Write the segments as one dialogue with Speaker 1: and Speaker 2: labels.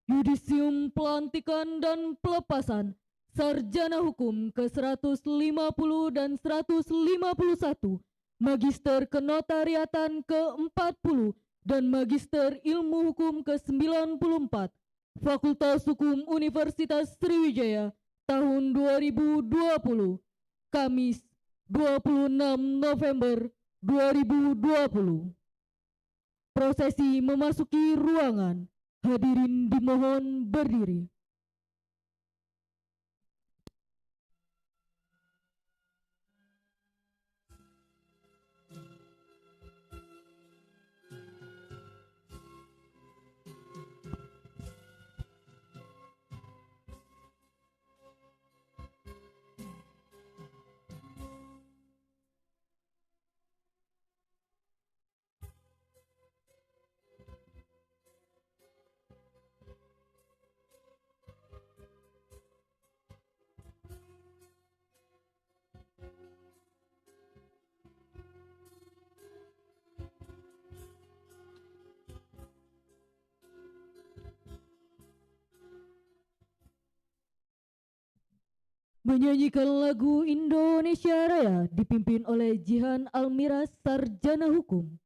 Speaker 1: Yudisium Pelantikan dan Pelepasan Sarjana Hukum ke-150 dan 151, Magister Kenotariatan ke-40 dan Magister Ilmu Hukum ke-94, Fakultas Hukum Universitas Sriwijaya tahun 2020, Kamis 26 November 2020. Prosesi memasuki ruangan. Hadirin dimohon berdiri. Menyanyikan lagu Indonesia Raya dipimpin oleh Jihan Almiras Sarjana Hukum.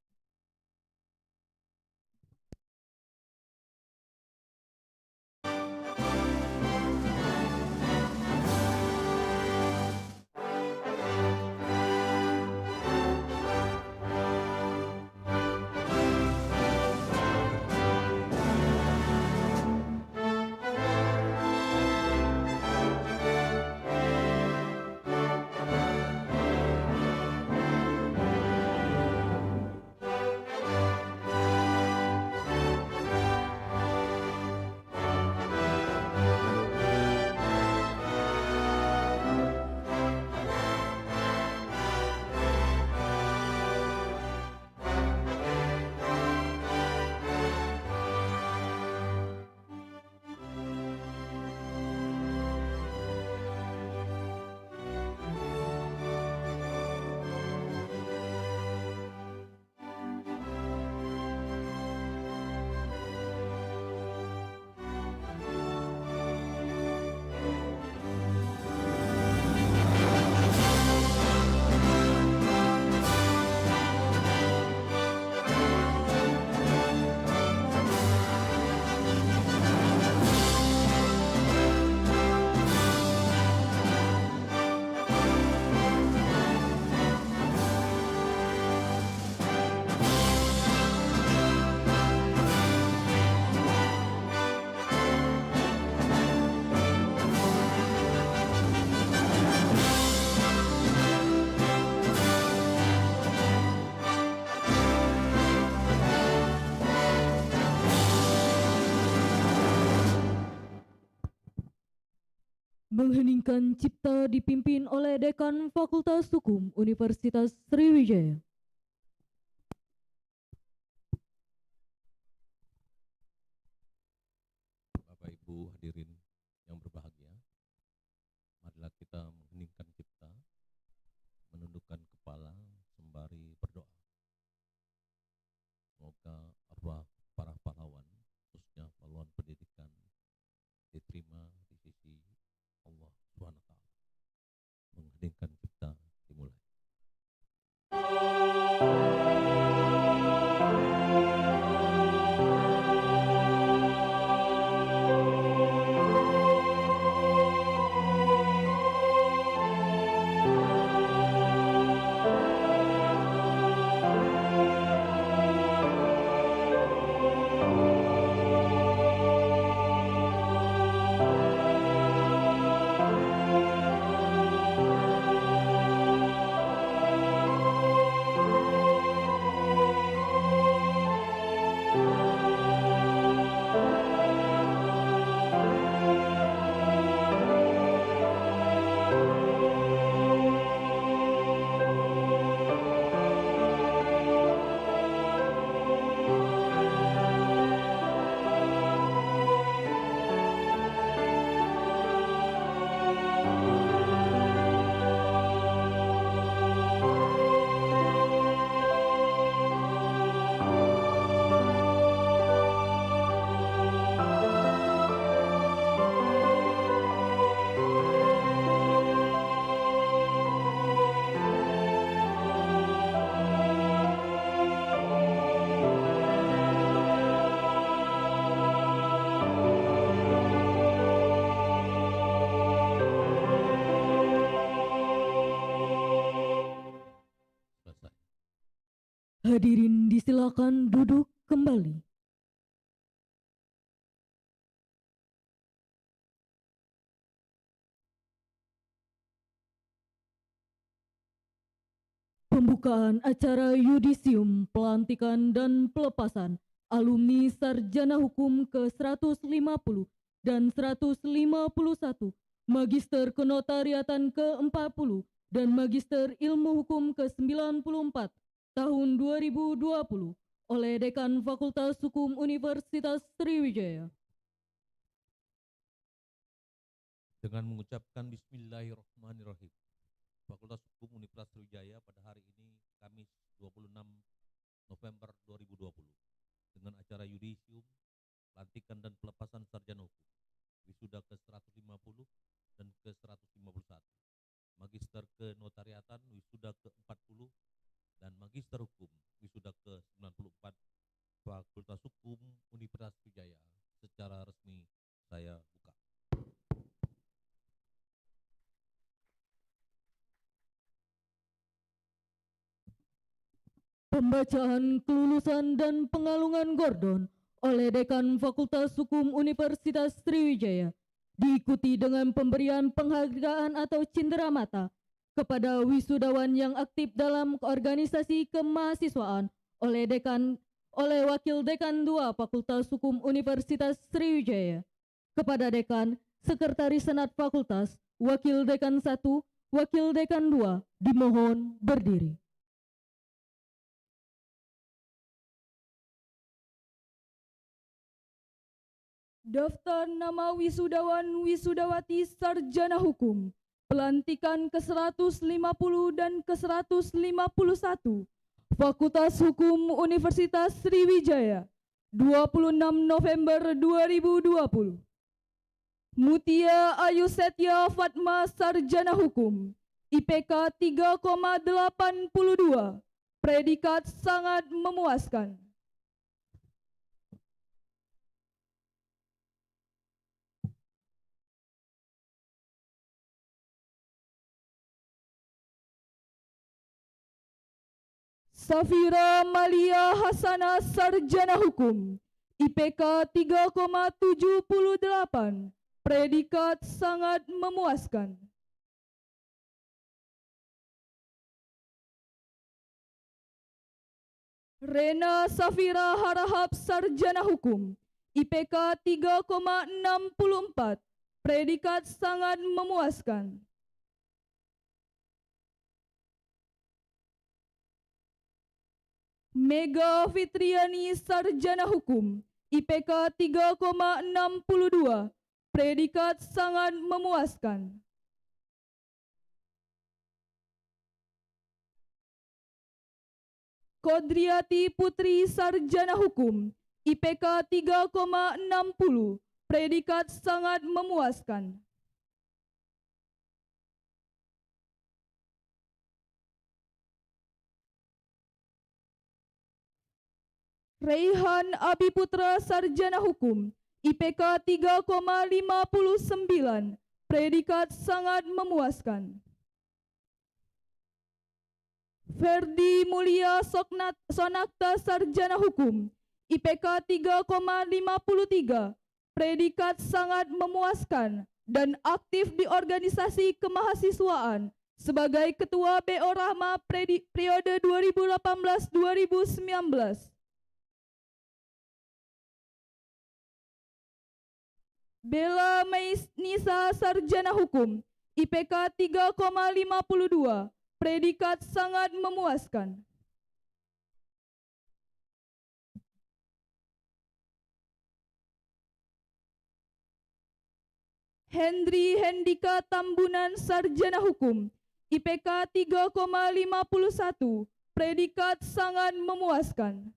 Speaker 1: Mengheningkan cipta dipimpin oleh Dekan Fakultas Hukum Universitas Sriwijaya.
Speaker 2: Bapak Ibu hadirin yang berbahagia, marilah kita mengheningkan cipta, menundukkan kepala sembari berdoa. Semoga arwah para pahlawan, khususnya pahlawan pendidikan, diterima di sisi Allah SWT. Mengheningkan cipta dimulai.
Speaker 1: Hadirin disilakan duduk kembali. Pembukaan acara yudisium pelantikan dan pelepasan alumni sarjana hukum ke-150 dan 151, Magister Kenotariatan ke-40 dan Magister Ilmu Hukum ke-94 tahun 2020 oleh Dekan Fakultas Hukum Universitas Sriwijaya.
Speaker 2: Dengan mengucapkan Bismillahirrahmanirrahim, Fakultas Hukum Universitas Sriwijaya pada hari ini Kamis 26 November 2020 dengan acara yudisium, pelantikan dan pelepasan sarjana hukum, wisuda ke-150 dan ke-151, Magister Kenotariatan wisuda ke-40 dan Magister Hukum wisuda ke-94 Fakultas Hukum Universitas Sriwijaya secara resmi saya buka.
Speaker 1: Pembacaan kelulusan dan pengalungan Gordon oleh Dekan Fakultas Hukum Universitas Sriwijaya diikuti dengan pemberian penghargaan atau cenderamata kepada wisudawan yang aktif dalam organisasi kemahasiswaan oleh Wakil Dekan 2 Fakultas Hukum Universitas Sriwijaya. Kepada Dekan, Sekretaris Senat Fakultas, Wakil Dekan 1, Wakil Dekan 2 dimohon berdiri. Daftar nama wisudawan wisudawati sarjana hukum pelantikan ke-150 dan ke-151 Fakultas Hukum Universitas Sriwijaya 26 November 2020. Mutia Ayu Setya Fatma Sarjana Hukum IPK 3,82, predikat sangat memuaskan. Safira Malia Hasana Sarjana Hukum IPK 3,78, predikat sangat memuaskan. Rena Safira Harahap Sarjana Hukum IPK 3,64, predikat sangat memuaskan. Mega Fitriani Sarjana Hukum IPK 3,62, predikat sangat memuaskan. Kodriati Putri Sarjana Hukum IPK 3,60, predikat sangat memuaskan. Raihan Abiputra Sarjana Hukum IPK 3,59, predikat sangat memuaskan. Ferdi Mulia Sonakta Sarjana Hukum IPK 3,53, predikat sangat memuaskan dan aktif di organisasi kemahasiswaan sebagai Ketua BO Rahma periode 2018-2019. Bella Nisa Sarjana Hukum IPK 3,52, predikat sangat memuaskan. Hendri Hendika Tambunan Sarjana Hukum IPK 3,51, predikat sangat memuaskan.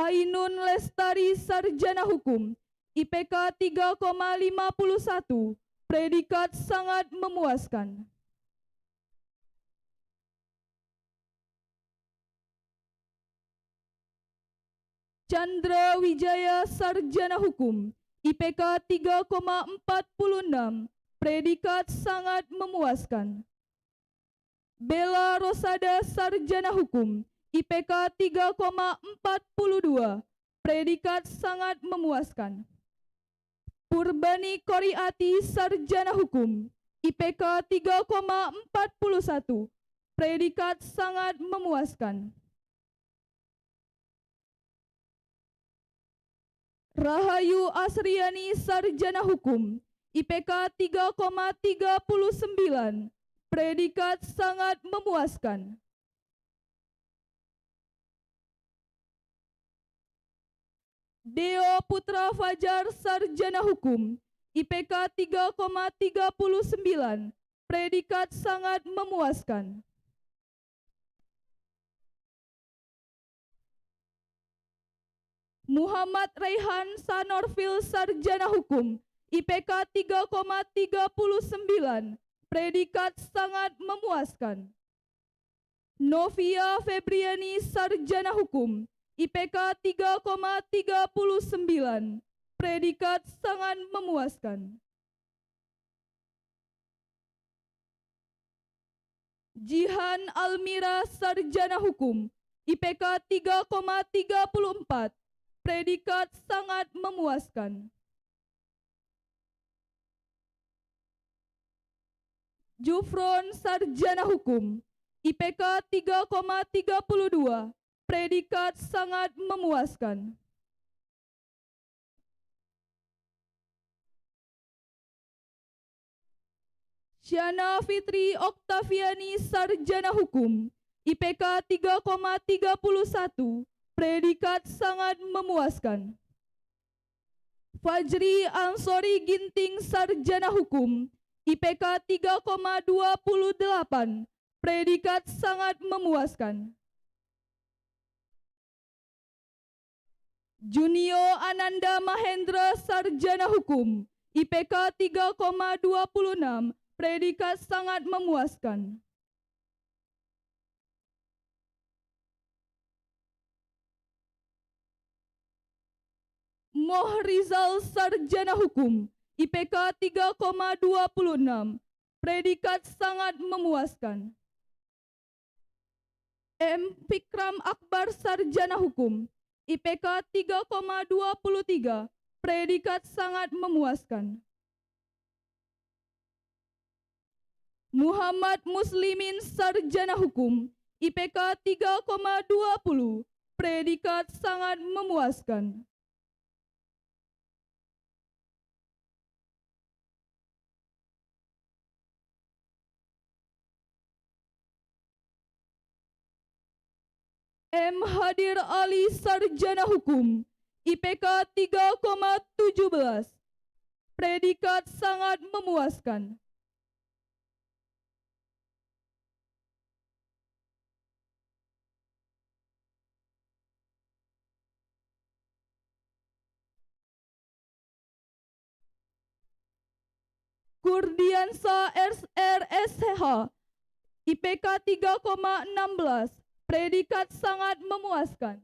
Speaker 1: Ainun Lestari Sarjana Hukum IPK 3,51, predikat sangat memuaskan. Chandra Wijaya Sarjana Hukum IPK 3,46, predikat sangat memuaskan.
Speaker 3: Bella Rosada Sarjana Hukum, IPK 3,42, predikat sangat memuaskan. Purbani Koriati Sarjana Hukum, IPK 3,41, predikat sangat memuaskan. Rahayu Asriani Sarjana Hukum, IPK 3,39, predikat sangat memuaskan. Deo Putra Fajar Sarjana Hukum, IPK 3,39, predikat sangat memuaskan. Muhammad Raihan Sanorfil Sarjana Hukum, IPK 3,39, predikat sangat memuaskan. Novia Febriani Sarjana Hukum, IPK 3,39, predikat sangat memuaskan. Jihan Almira Sarjana Hukum, IPK 3,34, predikat sangat memuaskan. Jufron Sarjana Hukum, IPK 3,32, predikat sangat memuaskan. Syana Fitri Oktaviani Sarjana Hukum, IPK 3,31, predikat sangat memuaskan. Fajri Ansori Ginting Sarjana Hukum, IPK 3,28, predikat sangat memuaskan. Junio Ananda Mahendra Sarjana Hukum, IPK 3,26, predikat sangat memuaskan. Moh Rizal Sarjana Hukum, IPK 3,26, predikat sangat memuaskan. M. Fikram Akbar Sarjana Hukum, IPK 3,23, predikat sangat memuaskan. Muhammad Muslimin Sarjana Hukum, IPK 3,20, predikat sangat memuaskan. M. Hadir Ali Sarjana Hukum, IPK 3,17, predikat sangat memuaskan. Kurdiansa RSH, IPK 3,16, predikat sangat memuaskan.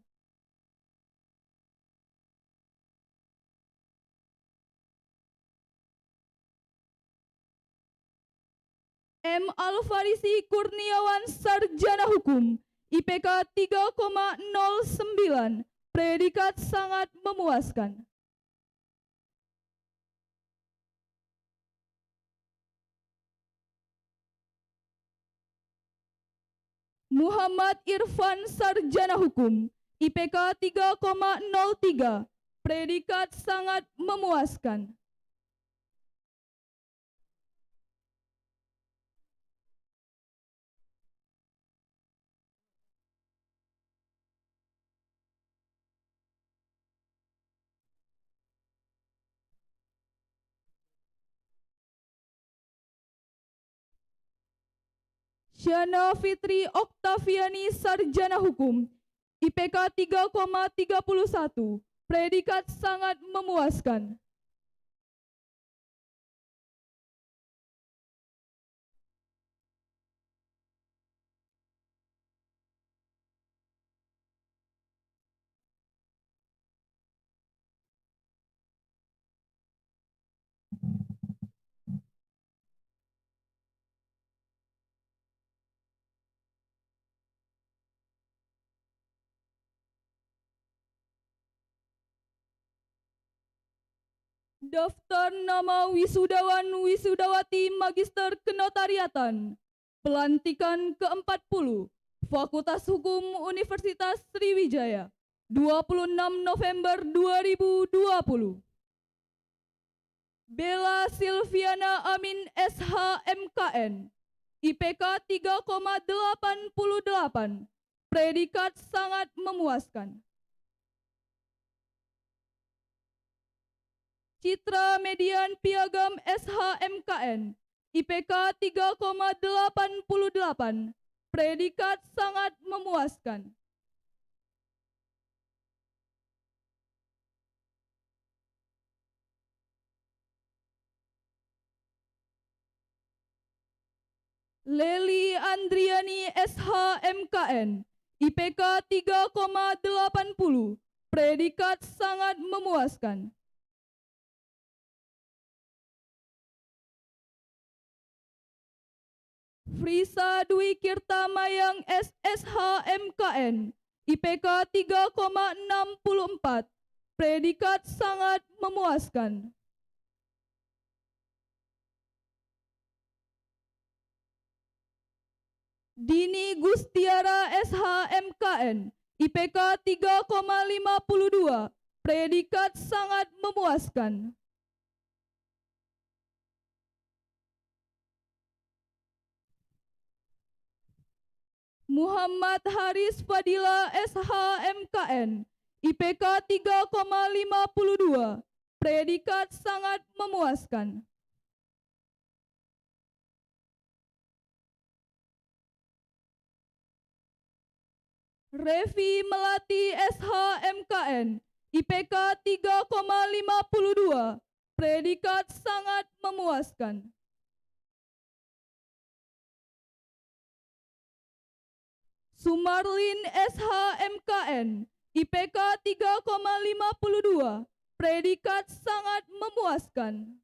Speaker 3: M. Alfarisi Kurniawan Sarjana Hukum, IPK 3,09, predikat sangat memuaskan. Muhammad Irfan Sarjana Hukum, IPK 3,03, predikat sangat memuaskan. Syana Fitri Oktaviani Sarjana Hukum, IPK 3,31, predikat sangat memuaskan. Daftar nama wisudawan wisudawati Magister Kenotariatan pelantikan ke-40 Fakultas Hukum Universitas Sriwijaya 26 November 2020. Bella Silviana Amin SH MKN IPK 3,88, predikat sangat memuaskan. Citra Median Piagam SHMKN IPK 3,88, predikat sangat memuaskan. Leli Andriani SHMKN IPK 3,80, predikat sangat memuaskan. Frisa Dwi Kirta Mayang SSH MKN IPK 3,64, predikat sangat memuaskan. Dini Gustiara SH MKN IPK 3,52, predikat sangat memuaskan. Muhammad Haris Fadila SH MKN IPK 3,52, predikat sangat memuaskan. Revi Melati SH MKN IPK 3,52, predikat sangat memuaskan. Sumarlin SH MKN IPK 3,52, predikat sangat memuaskan.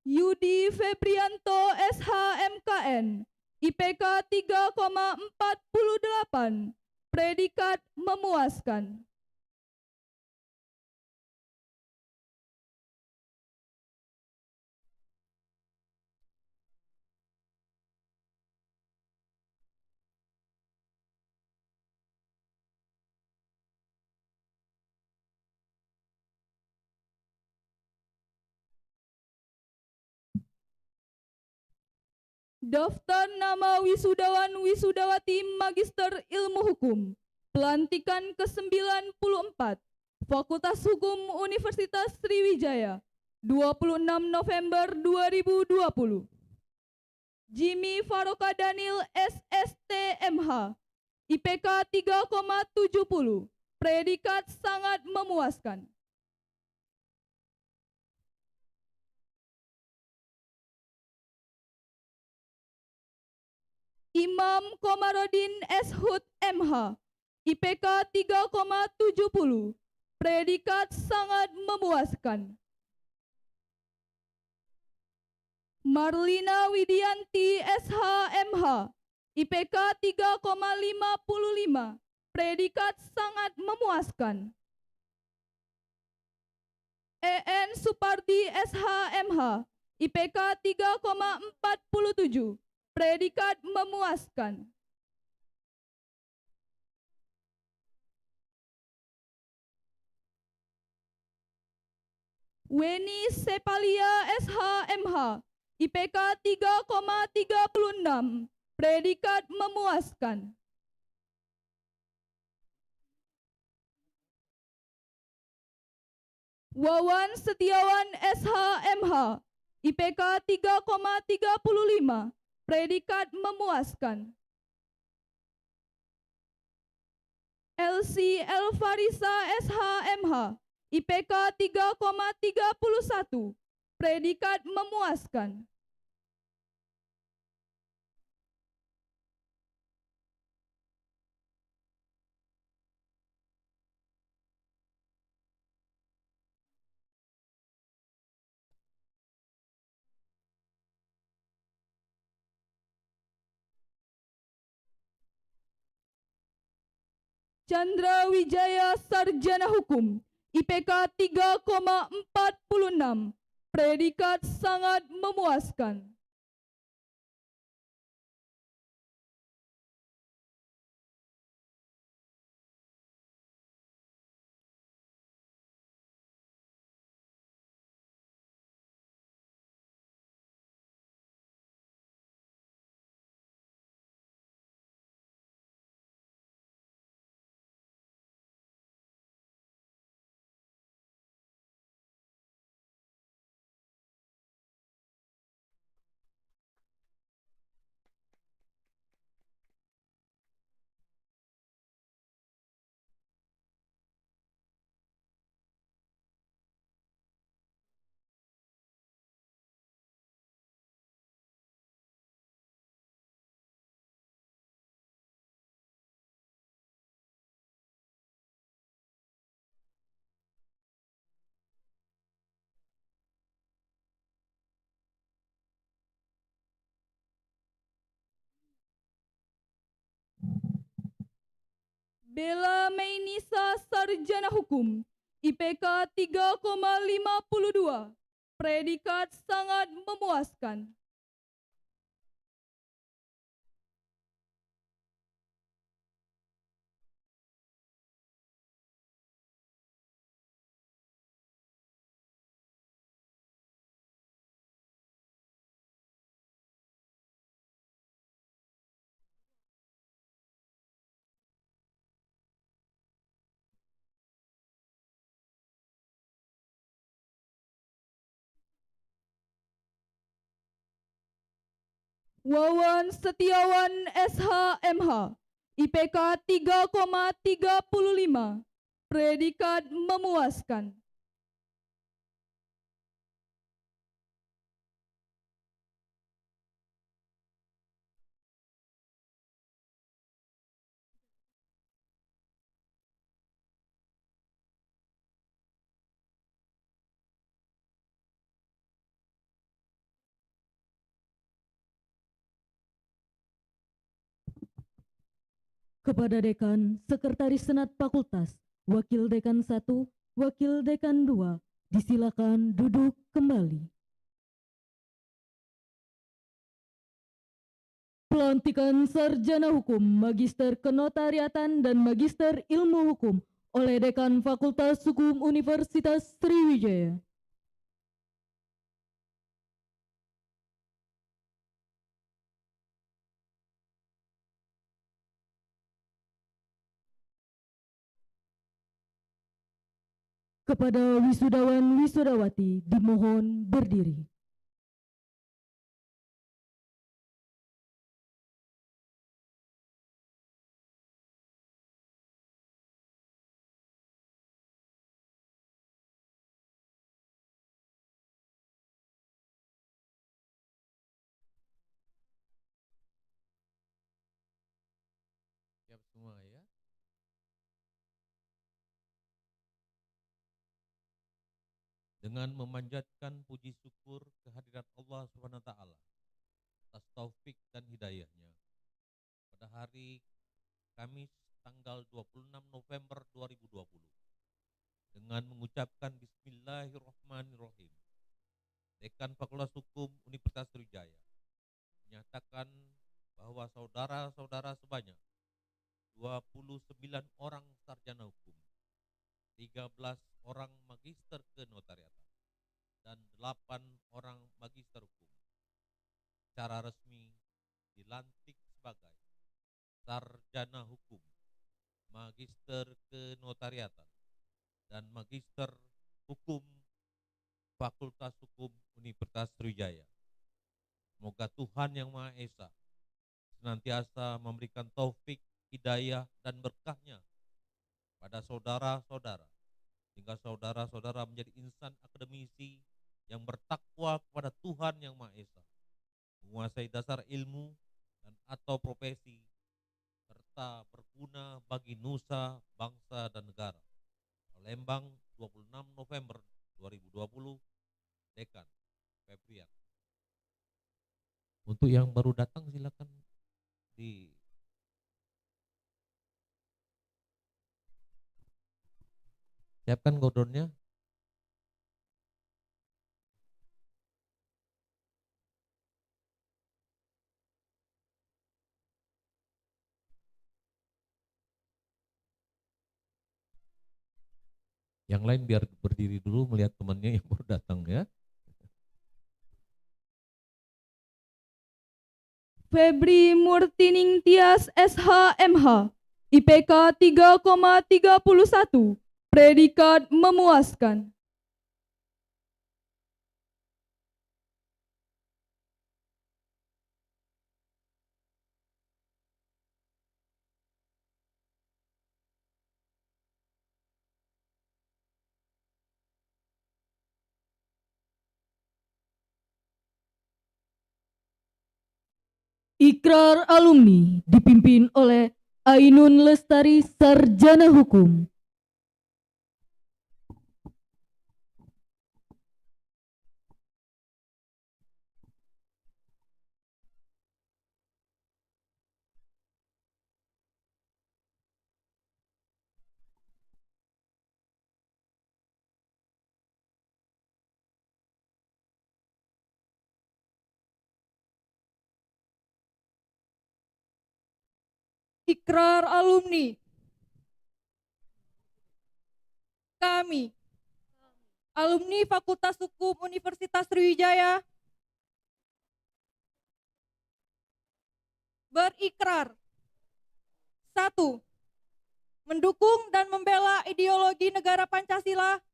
Speaker 3: Yudi Febrianto SH MKN IPK 3,48, predikat memuaskan. Daftar nama wisudawan wisudawati Magister Ilmu Hukum pelantikan ke-94 Fakultas Hukum Universitas Sriwijaya 26 November 2020. Jimmy Faroka Daniel SST MH IPK 3,70, predikat sangat memuaskan. Imam Komarudin S. Hud MH IPK 3,70, predikat sangat memuaskan. Marlina Widianti SH MH IPK 3,55, predikat sangat memuaskan. EN Supardi SH MH IPK 3,47, predikat memuaskan. Weni Sepalia SH MH IPK 3,36, predikat memuaskan. Wawan Setiawan SH MH IPK 3,35, predikat memuaskan. LC Elfarisa SH MH IPK 3,31, predikat memuaskan. Chandra Wijaya Sarjana Hukum, IPK 3,46, predikat sangat memuaskan. Bella Mainisa Sarjana Hukum, IPK 3,52, predikat sangat memuaskan. Wawan Setiawan SHMH, IPK 3,35, predikat memuaskan.
Speaker 1: Kepada Dekan, Sekretaris Senat Fakultas, Wakil Dekan 1, Wakil Dekan 2, disilakan duduk kembali. Pelantikan Sarjana Hukum, Magister Kenotariatan dan Magister Ilmu Hukum oleh Dekan Fakultas Hukum Universitas Sriwijaya. Kepada wisudawan wisudawati dimohon berdiri.
Speaker 2: Siap semua ya. Dengan memanjatkan puji syukur kehadirat Allah Subhanahu wa taala atas taufik dan hidayahnya. Pada hari Kamis tanggal 26 November 2020 dengan mengucapkan Bismillahirrahmanirrahim. Dekan Fakultas Hukum Universitas Sriwijaya menyatakan bahwa saudara-saudara sebanyak 29 orang sarjana hukum, 13 orang magister kenotariatan, dan 8 orang magister hukum secara resmi dilantik sebagai sarjana hukum, magister kenotariatan, dan magister hukum Fakultas Hukum Universitas Sriwijaya. Semoga Tuhan Yang Maha Esa senantiasa memberikan taufik, hidayah, dan berkahnya pada saudara-saudara, sehingga saudara-saudara menjadi insan akademisi yang bertakwa kepada Tuhan Yang Maha Esa, menguasai dasar ilmu dan atau profesi, serta berguna bagi nusa, bangsa, dan negara. Palembang, 26 November 2020, Dekan Febrian. Untuk yang baru datang silakan di Siapkan gordonnya. Yang lain biar berdiri dulu melihat temannya yang baru datang ya.
Speaker 3: Febri Murtining Tias SHMH, IPK 3,31, predikat memuaskan.
Speaker 1: Ikrar alumni dipimpin oleh Ainun Lestari, Sarjana Hukum.
Speaker 3: Ikrar alumni. Kami, alumni Fakultas Hukum Universitas Sriwijaya, berikrar. 1. Mendukung dan membela ideologi negara Pancasila.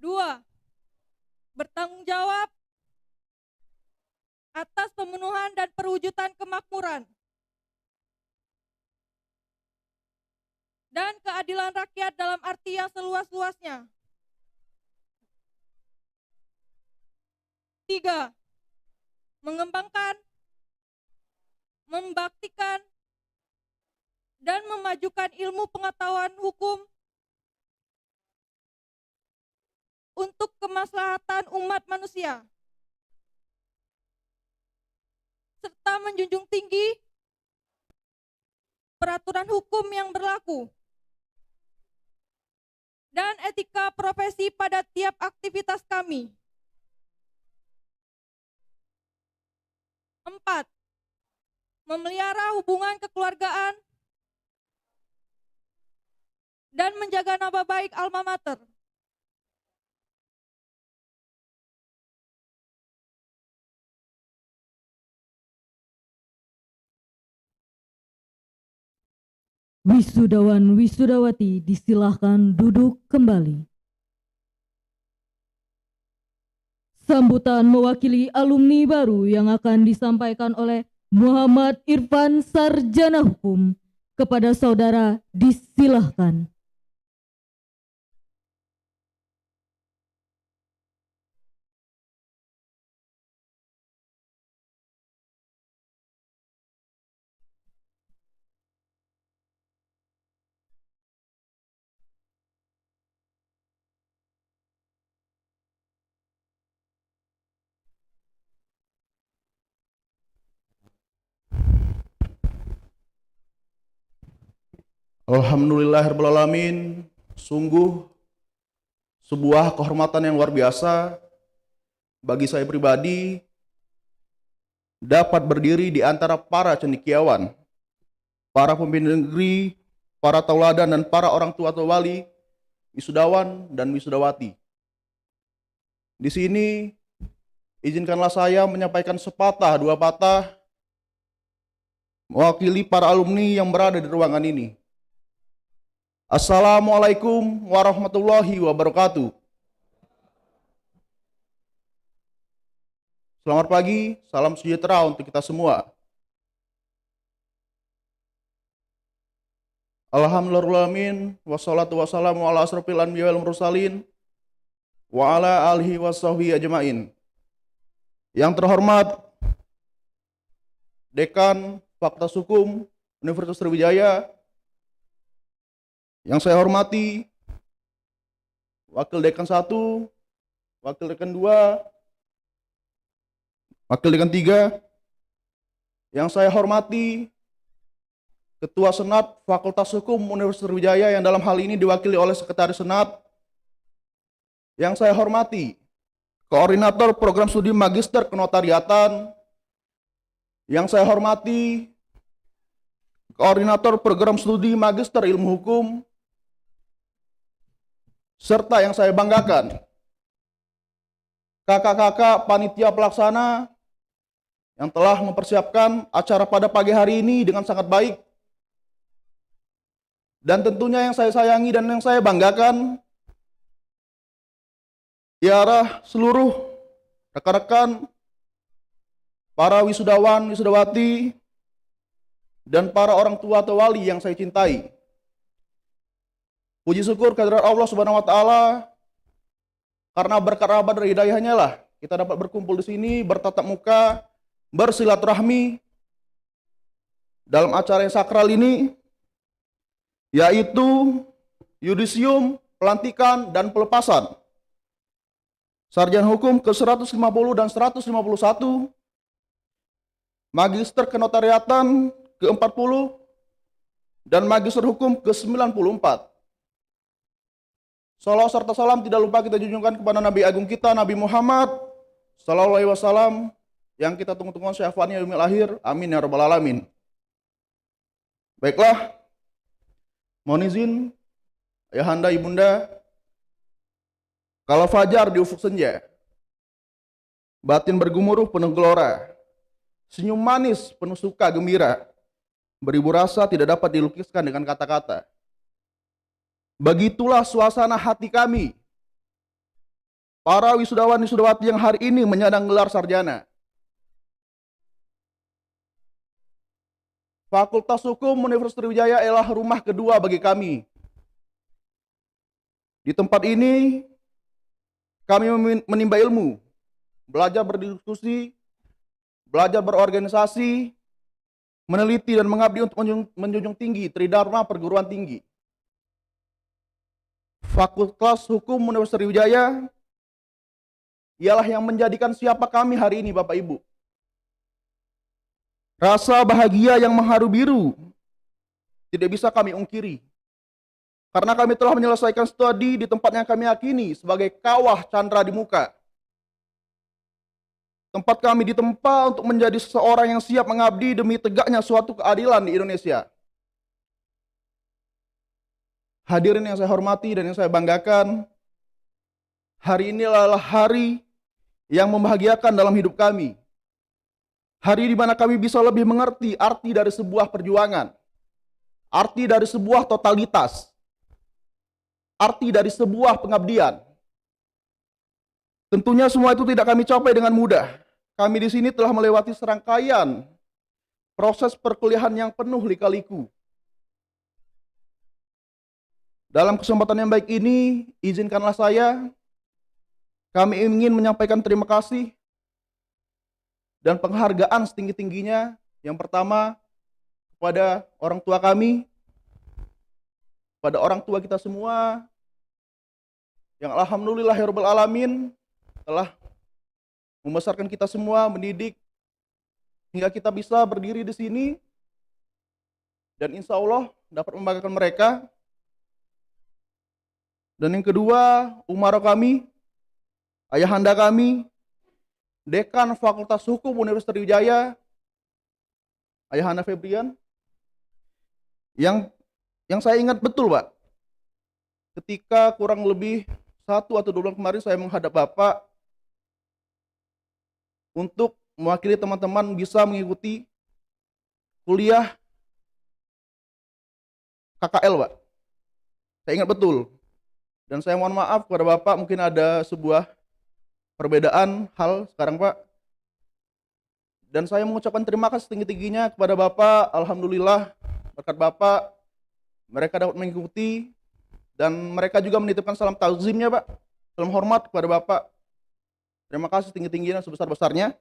Speaker 3: 2. Bertanggung jawab atas pemenuhan dan perwujudan kemakmuran dan keadilan rakyat dalam arti yang seluas-luasnya. 3. Mengembangkan, membaktikan, dan memajukan ilmu pengetahuan hukum untuk kemaslahatan umat manusia, serta menjunjung tinggi peraturan hukum yang berlaku dan etika profesi pada tiap aktivitas kami. 4. Memelihara hubungan kekeluargaan dan menjaga nama baik alma mater.
Speaker 1: Wisudawan wisudawati disilahkan duduk kembali. Sambutan mewakili alumni baru yang akan disampaikan oleh Muhammad Irfan, Sarjana Hukum, kepada saudara disilahkan.
Speaker 4: Alhamdulillahirrahmanirrahim. Sungguh sebuah kehormatan yang luar biasa bagi saya pribadi dapat berdiri di antara para cendekiawan, para pemimpin negeri, para tauladan dan para orang tua atau wali, wisudawan dan wisudawati. Di sini izinkanlah saya menyampaikan sepatah dua patah mewakili para alumni yang berada di ruangan ini. Assalamualaikum warahmatullahi wabarakatuh. Selamat pagi, salam sejahtera untuk kita semua. Alhamdulillahirrahmanirrahim, wassalatu wassalamu ala asrofil anbiya wal mursalin, wa ala alihi wasahbihi ajmain. Yang terhormat Dekan Fakultas Hukum Universitas Sriwijaya, yang saya hormati Wakil Dekan 1, Wakil Dekan 2, Wakil Dekan 3, yang saya hormati Ketua Senat Fakultas Hukum Universitas Sriwijaya yang dalam hal ini diwakili oleh Sekretaris Senat, yang saya hormati Koordinator Program Studi Magister Kenotariatan, yang saya hormati Koordinator Program Studi Magister Ilmu Hukum, serta yang saya banggakan, kakak-kakak panitia pelaksana yang telah mempersiapkan acara pada pagi hari ini dengan sangat baik. Dan tentunya yang saya sayangi dan yang saya banggakan ialah seluruh rekan-rekan, para wisudawan, wisudawati, dan para orang tua atau wali yang saya cintai. Puji syukur kehadirat Allah Subhanahu wa taala, karena berkat rahmat dan hidayahnya lah kita dapat berkumpul di sini, bertatap muka, bersilaturahmi dalam acara yang sakral ini, yaitu yudisium, pelantikan, dan pelepasan Sarjana Hukum ke-150 dan 151, Magister Kenotariatan ke-40, dan Magister Hukum ke-94. Salawat serta salam tidak lupa kita junjungkan kepada Nabi Agung kita, Nabi Muhammad Sallallahu Alaihi Wasallam, yang kita tunggu-tunggu syafaatnya yaumil akhir. Amin ya rabbal alamin. Baiklah, mohon izin ayahanda ibunda, kalau fajar di ufuk senja, batin bergemuruh penuh gelora, senyum manis penuh suka gembira, beribu rasa tidak dapat dilukiskan dengan kata-kata. Begitulah suasana hati kami, para wisudawan wisudawati yang hari ini menyandang gelar sarjana. Fakultas Hukum Universitas Sriwijaya adalah rumah kedua bagi kami. Di tempat ini, kami menimba ilmu, belajar berdiskusi, belajar berorganisasi, meneliti dan mengabdi untuk menjunjung tinggi tridharma perguruan tinggi. Fakultas Hukum Universitas Sriwijaya ialah yang menjadikan siapa kami hari ini, Bapak Ibu. Rasa bahagia yang mengharu biru tidak bisa kami ungkiri, karena kami telah menyelesaikan studi di tempat yang kami yakini sebagai kawah candra di muka. Tempat kami ditempa untuk menjadi seseorang yang siap mengabdi demi tegaknya suatu keadilan di Indonesia. Hadirin yang saya hormati dan yang saya banggakan, hari ini adalah hari yang membahagiakan dalam hidup kami. Hari di mana kami bisa lebih mengerti arti dari sebuah perjuangan, arti dari sebuah totalitas, arti dari sebuah pengabdian. Tentunya semua itu tidak kami capai dengan mudah. Kami di sini telah melewati serangkaian proses perkuliahan yang penuh lika-liku. Dalam kesempatan yang baik ini, izinkanlah kami ingin menyampaikan terima kasih dan penghargaan setinggi-tingginya. Yang pertama, kepada orang tua kami, pada orang tua kita semua, yang alhamdulillahirabbil alamin telah membesarkan kita semua, mendidik, hingga kita bisa berdiri di sini, dan insya Allah dapat membanggakan mereka. Dan yang kedua, umaro kami, ayahanda kami, Dekan Fakultas Hukum Universitas Sriwijaya, Ayahanda Febrian, yang saya ingat betul, Pak, ketika kurang lebih 1 atau 2 bulan kemarin saya menghadap Bapak untuk mewakili teman-teman bisa mengikuti kuliah KKL, Pak. Saya ingat betul. Dan saya mohon maaf kepada Bapak, mungkin ada sebuah perbedaan hal sekarang, Pak. Dan saya mengucapkan terima kasih setinggi-tingginya kepada Bapak. Alhamdulillah, berkat Bapak, mereka dapat mengikuti, dan mereka juga menitipkan salam takzimnya, Pak. Salam hormat kepada Bapak. Terima kasih setinggi-tingginya, sebesar-besarnya.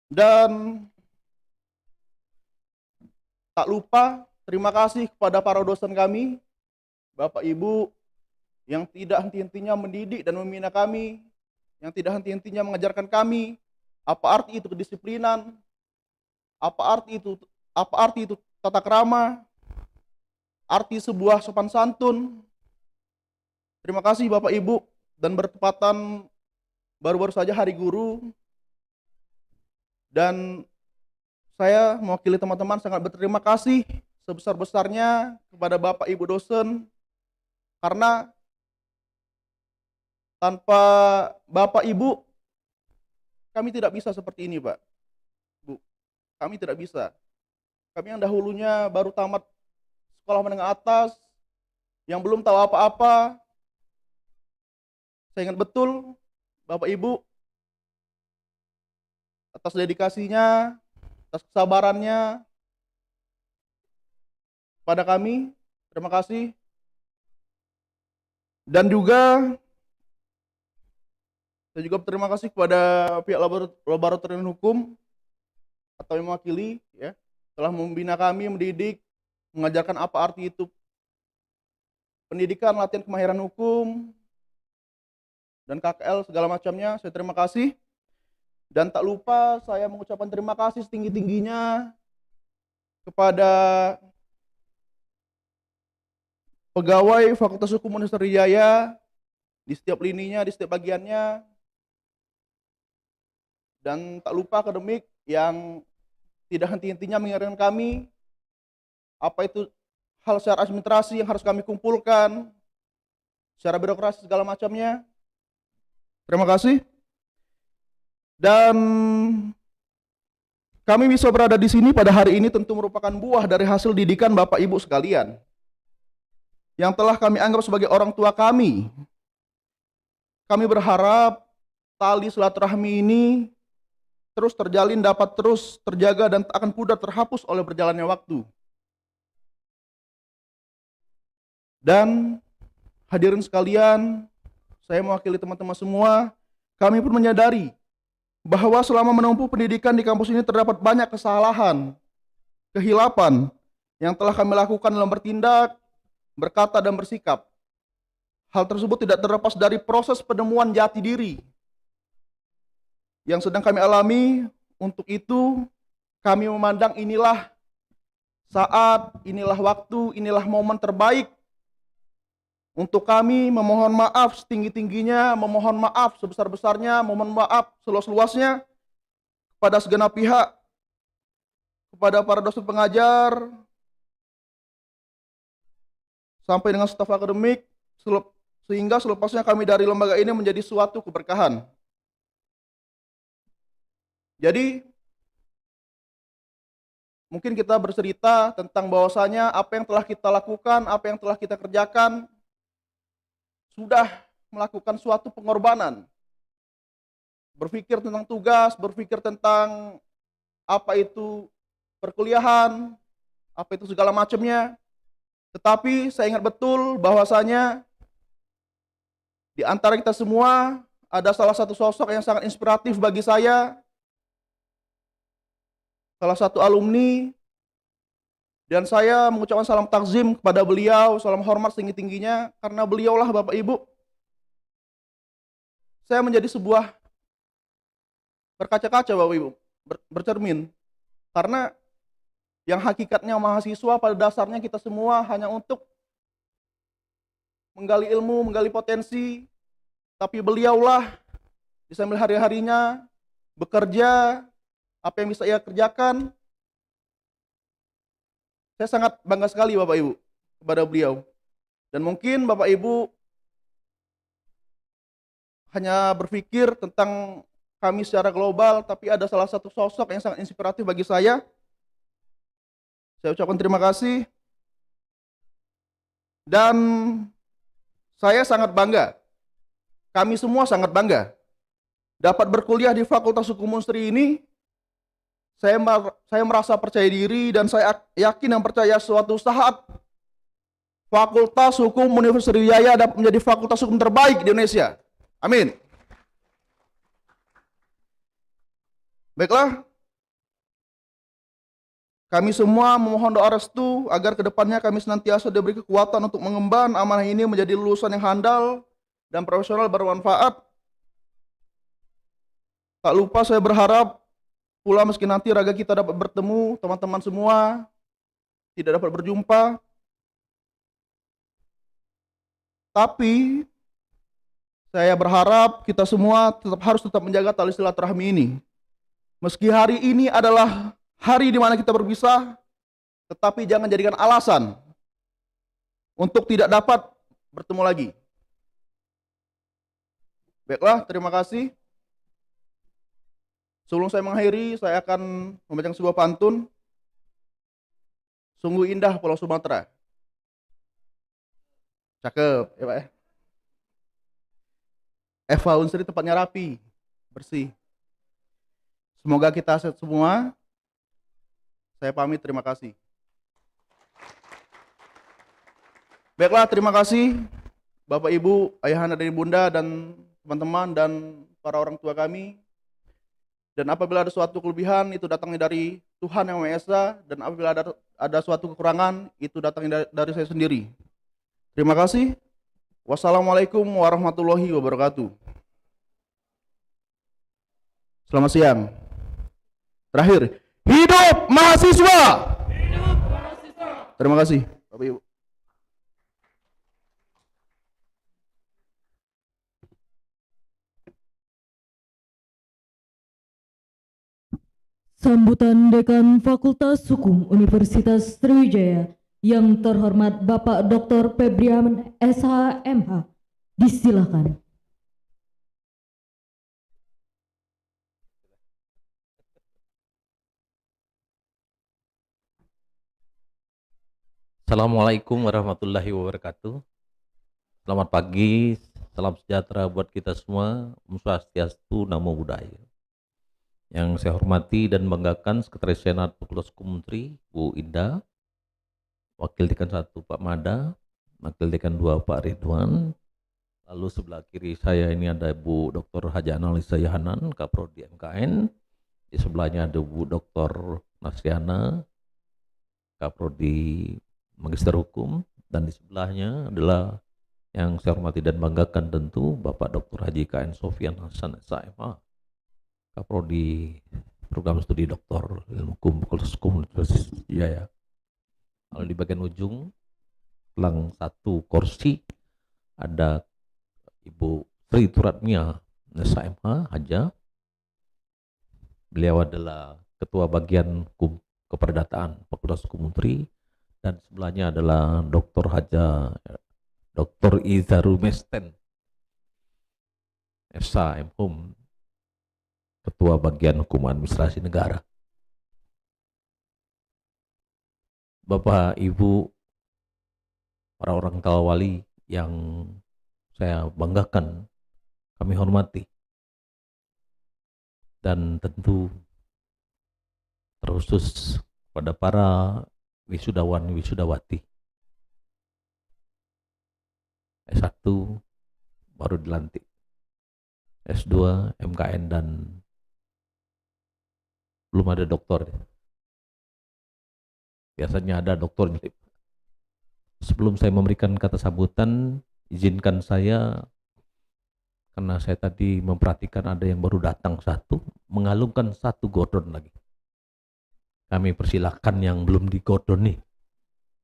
Speaker 4: Dan tak lupa terima kasih kepada para dosen kami, Bapak Ibu, yang tidak henti-hentinya mendidik dan membina kami, yang tidak henti-hentinya mengajarkan kami apa arti itu kedisiplinan, Apa arti itu tata krama, arti sebuah sopan santun. Terima kasih Bapak Ibu, dan bertepatan baru-baru saja Hari Guru, dan saya mewakili teman-teman sangat berterima kasih sebesar-besarnya kepada Bapak Ibu dosen, karena tanpa Bapak Ibu kami tidak bisa seperti ini, Pak. Bu, kami tidak bisa. Kami yang dahulunya baru tamat sekolah menengah atas, yang belum tahu apa-apa, saya ingat betul Bapak Ibu atas dedikasinya, atas kesabarannya pada kami. Terima kasih. Dan juga saya juga berterima kasih kepada pihak laboratorium hukum atau yang mewakili, ya, telah membina kami, mendidik, mengajarkan apa arti itu pendidikan, latihan kemahiran hukum, dan KKL segala macamnya. Saya terima kasih. Dan tak lupa saya mengucapkan terima kasih setinggi-tingginya kepada pegawai Fakultas Hukum Universitas Sriwijaya di setiap lininya, di setiap bagiannya. Dan tak lupa akademik yang tidak henti-hentinya mengingatkan kami apa itu hal secara administrasi yang harus kami kumpulkan, secara birokrasi segala macamnya. Terima kasih. Dan kami bisa berada di sini pada hari ini tentu merupakan buah dari hasil didikan Bapak Ibu sekalian yang telah kami anggap sebagai orang tua kami. Kami berharap tali silaturahmi ini terus terjalin, dapat terus terjaga, dan tak akan pudar terhapus oleh berjalannya waktu. Dan hadirin sekalian, saya mewakili teman-teman semua, kami pun menyadari bahwa selama menempuh pendidikan di kampus ini terdapat banyak kesalahan, kehilapan yang telah kami lakukan dalam bertindak, berkata, dan bersikap. Hal tersebut tidak terlepas dari proses penemuan jati diri yang sedang kami alami. Untuk itu, kami memandang inilah saat, inilah waktu, inilah momen terbaik untuk kami memohon maaf setinggi-tingginya, memohon maaf sebesar-besarnya, memohon maaf seluas-luasnya kepada segenap pihak, kepada para dosen pengajar, sampai dengan staf akademik, sehingga selepasnya kami dari lembaga ini menjadi suatu keberkahan. Jadi, mungkin kita bercerita tentang bahwasanya apa yang telah kita lakukan, apa yang telah kita kerjakan, sudah melakukan suatu pengorbanan. Berpikir tentang tugas, berpikir tentang apa itu perkuliahan, apa itu segala macamnya. Tetapi saya ingat betul bahwasanya di antara kita semua ada salah satu sosok yang sangat inspiratif bagi saya, salah satu alumni, dan saya mengucapkan salam takzim kepada beliau, salam hormat setinggi-tingginya, karena beliaulah Bapak Ibu saya menjadi sebuah berkaca-kaca, Bapak Ibu, bercermin. Karena yang hakikatnya mahasiswa pada dasarnya kita semua hanya untuk menggali ilmu, menggali potensi, tapi beliaulah sambil hari-harinya bekerja, apa yang bisa ia kerjakan. Saya sangat bangga sekali Bapak Ibu kepada beliau. Dan mungkin Bapak Ibu hanya berpikir tentang kami secara global, tapi ada salah satu sosok yang sangat inspiratif bagi saya. Saya ucapkan terima kasih. Dan saya sangat bangga, kami semua sangat bangga dapat berkuliah di Fakultas Hukum Unsri ini. Saya merasa percaya diri, dan saya yakin dan percaya suatu saat Fakultas Hukum Universitas Sriwijaya dapat menjadi fakultas hukum terbaik di Indonesia. Amin. Baiklah, kami semua memohon doa restu agar kedepannya kami senantiasa diberi kekuatan untuk mengemban amanah ini menjadi lulusan yang handal dan profesional bermanfaat. Tak lupa saya berharap pula meski nanti raga kita dapat bertemu, teman-teman semua tidak dapat berjumpa, tapi saya berharap kita semua harus tetap menjaga tali silaturahmi ini. Meski hari ini adalah hari di mana kita berpisah, tetapi jangan jadikan alasan untuk tidak dapat bertemu lagi. Baiklah, terima kasih. Sebelum saya mengakhiri, saya akan membacakan sebuah pantun. Sungguh indah Pulau Sumatera. Cakep, ya Pak ya. Eva Unsri tempatnya rapi, bersih. Semoga kita sehat semua. Saya pamit, terima kasih. Baiklah, terima kasih Bapak Ibu, Ayahanda dan Ibunda dan teman-teman dan para orang tua kami. Dan apabila ada suatu kelebihan itu datangnya dari Tuhan Yang Maha Esa, dan apabila ada suatu kekurangan itu datangnya dari saya sendiri. Terima kasih. Wassalamualaikum warahmatullahi wabarakatuh. Selamat siang. Terakhir, hidup mahasiswa. Hidup mahasiswa. Terima kasih, Bapak Ibu.
Speaker 1: Sambutan Dekan Fakultas Hukum Universitas Sriwijaya yang terhormat Bapak Dr. Febrian SH.MH, disilakan.
Speaker 2: Assalamualaikum warahmatullahi wabarakatuh. Selamat pagi, salam sejahtera buat kita semua. Om Swastiastu, Namo Buddhaya. Yang saya hormati dan banggakan Sekretaris Senat Fakultas Hukum Untri, Bu Indah, Wakil Dekan 1 Pak Mada, Wakil Dekan 2 Pak Ridwan, lalu sebelah kiri saya ini ada Bu Dr. Haja Analisa Yahanan, Kaprodi MKN, di sebelahnya ada Bu Dr. Nasyana, Kaprodi Magister Hukum, dan di sebelahnya adalah yang saya hormati dan banggakan tentu Bapak Dr. Haji KN Sofian Hasan SMH, Kaprodi Program Studi Doktor Ilmu Hukum Fakultas Hukum Universitas Sriwijaya. Kalau di bagian ujung pelang satu kursi ada Ibu Sri Turatmia SMH Haja. Beliau adalah Ketua Bagian Hukum Keperdataan Fakultas Hukum Untri, dan sebelahnya adalah Dr. Haja Dr. Izaru Mesten SH.MHum, Ketua Bagian Hukum Administrasi Negara. Bapak, Ibu, para orang tua wali yang saya banggakan, kami hormati, dan tentu terkhusus pada para wisudawan wisudawati S1 baru dilantik, S2, MKN, dan belum ada doktor. Biasanya ada doktor. Sebelum saya memberikan kata sambutan, izinkan saya, karena saya tadi memperhatikan ada yang baru datang satu, mengalungkan satu gordon lagi. Kami persilahkan yang belum digodon nih,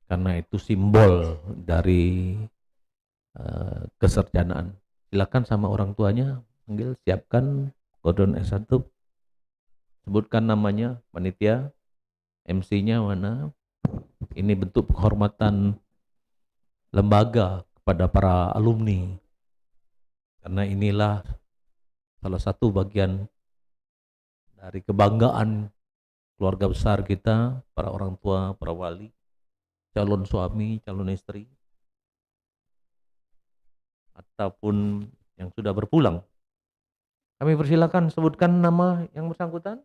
Speaker 2: karena itu simbol dari keserjanaan. Silakan sama orang tuanya, panggil, siapkan gordon S1. Sebutkan namanya, panitia, MC-nya mana. Ini bentuk penghormatan lembaga kepada para alumni, karena inilah salah satu bagian dari kebanggaan keluarga besar kita, para orang tua, para wali, calon suami, calon istri, ataupun yang sudah berpulang. Kami persilakan sebutkan nama yang bersangkutan.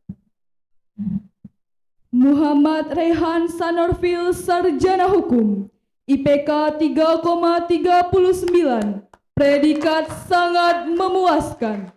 Speaker 3: Muhammad Rehan Sanorfil, Sarjana Hukum, IPK 3,39, predikat sangat memuaskan.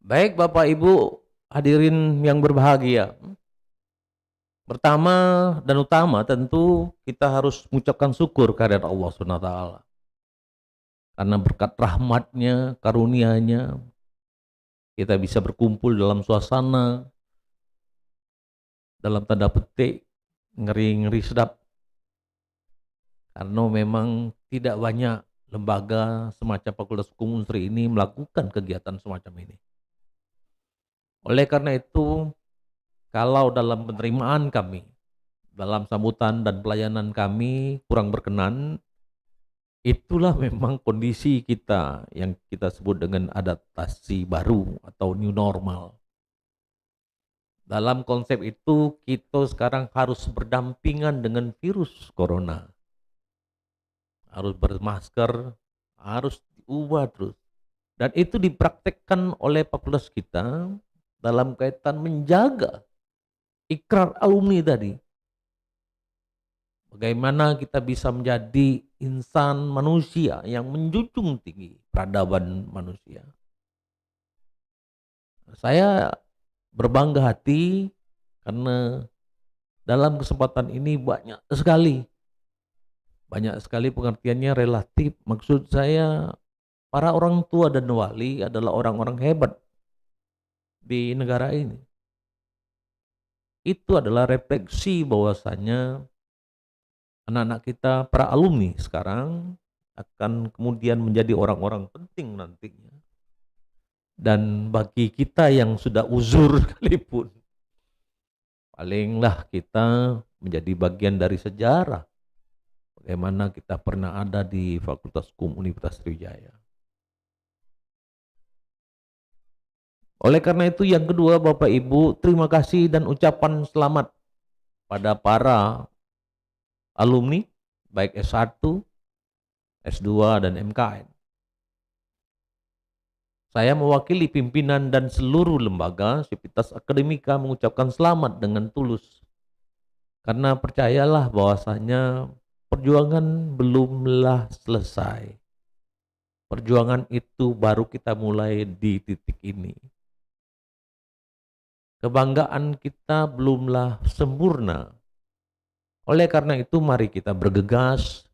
Speaker 2: Baik Bapak Ibu hadirin yang berbahagia. Pertama dan utama tentu kita harus mengucapkan syukur kehadirat Allah SWT. Karena berkat rahmatnya, karunia-Nya, kita bisa berkumpul dalam suasana, dalam tanda petik, ngeri-ngeri sedap. Karena memang tidak banyak lembaga semacam Fakultas Hukum Unsri ini melakukan kegiatan semacam ini. Oleh karena itu, kalau dalam penerimaan kami, dalam sambutan dan pelayanan kami kurang berkenan, itulah memang kondisi kita yang kita sebut dengan adaptasi baru atau new normal. Dalam konsep itu, kita sekarang harus berdampingan dengan virus corona. Harus bermasker, harus diubah terus. Dan itu dipraktekkan oleh fakultas kita dalam kaitan menjaga ikrar alumni tadi. Bagaimana kita bisa menjadi insan manusia yang menjunjung tinggi peradaban manusia. Saya berbangga hati karena dalam kesempatan ini banyak sekali pengertiannya relatif. Maksud saya para orang tua dan wali adalah orang-orang hebat di negara ini. Itu adalah refleksi bahwasanya anak-anak kita, para alumni sekarang akan kemudian menjadi orang-orang penting nantinya. Dan bagi kita yang sudah uzur sekalipun, palinglah kita menjadi bagian dari sejarah bagaimana kita pernah ada di Fakultas Hukum Universitas Sriwijaya. Oleh karena itu yang kedua Bapak Ibu, terima kasih dan ucapan selamat pada para alumni baik S1, S2 dan MKN. Saya mewakili pimpinan dan seluruh lembaga Sivitas Akademika mengucapkan selamat dengan tulus. Karena percayalah bahwasanya perjuangan belumlah selesai. Perjuangan itu baru kita mulai di titik ini. Kebanggaan kita belumlah sempurna. Oleh karena itu mari kita bergegas,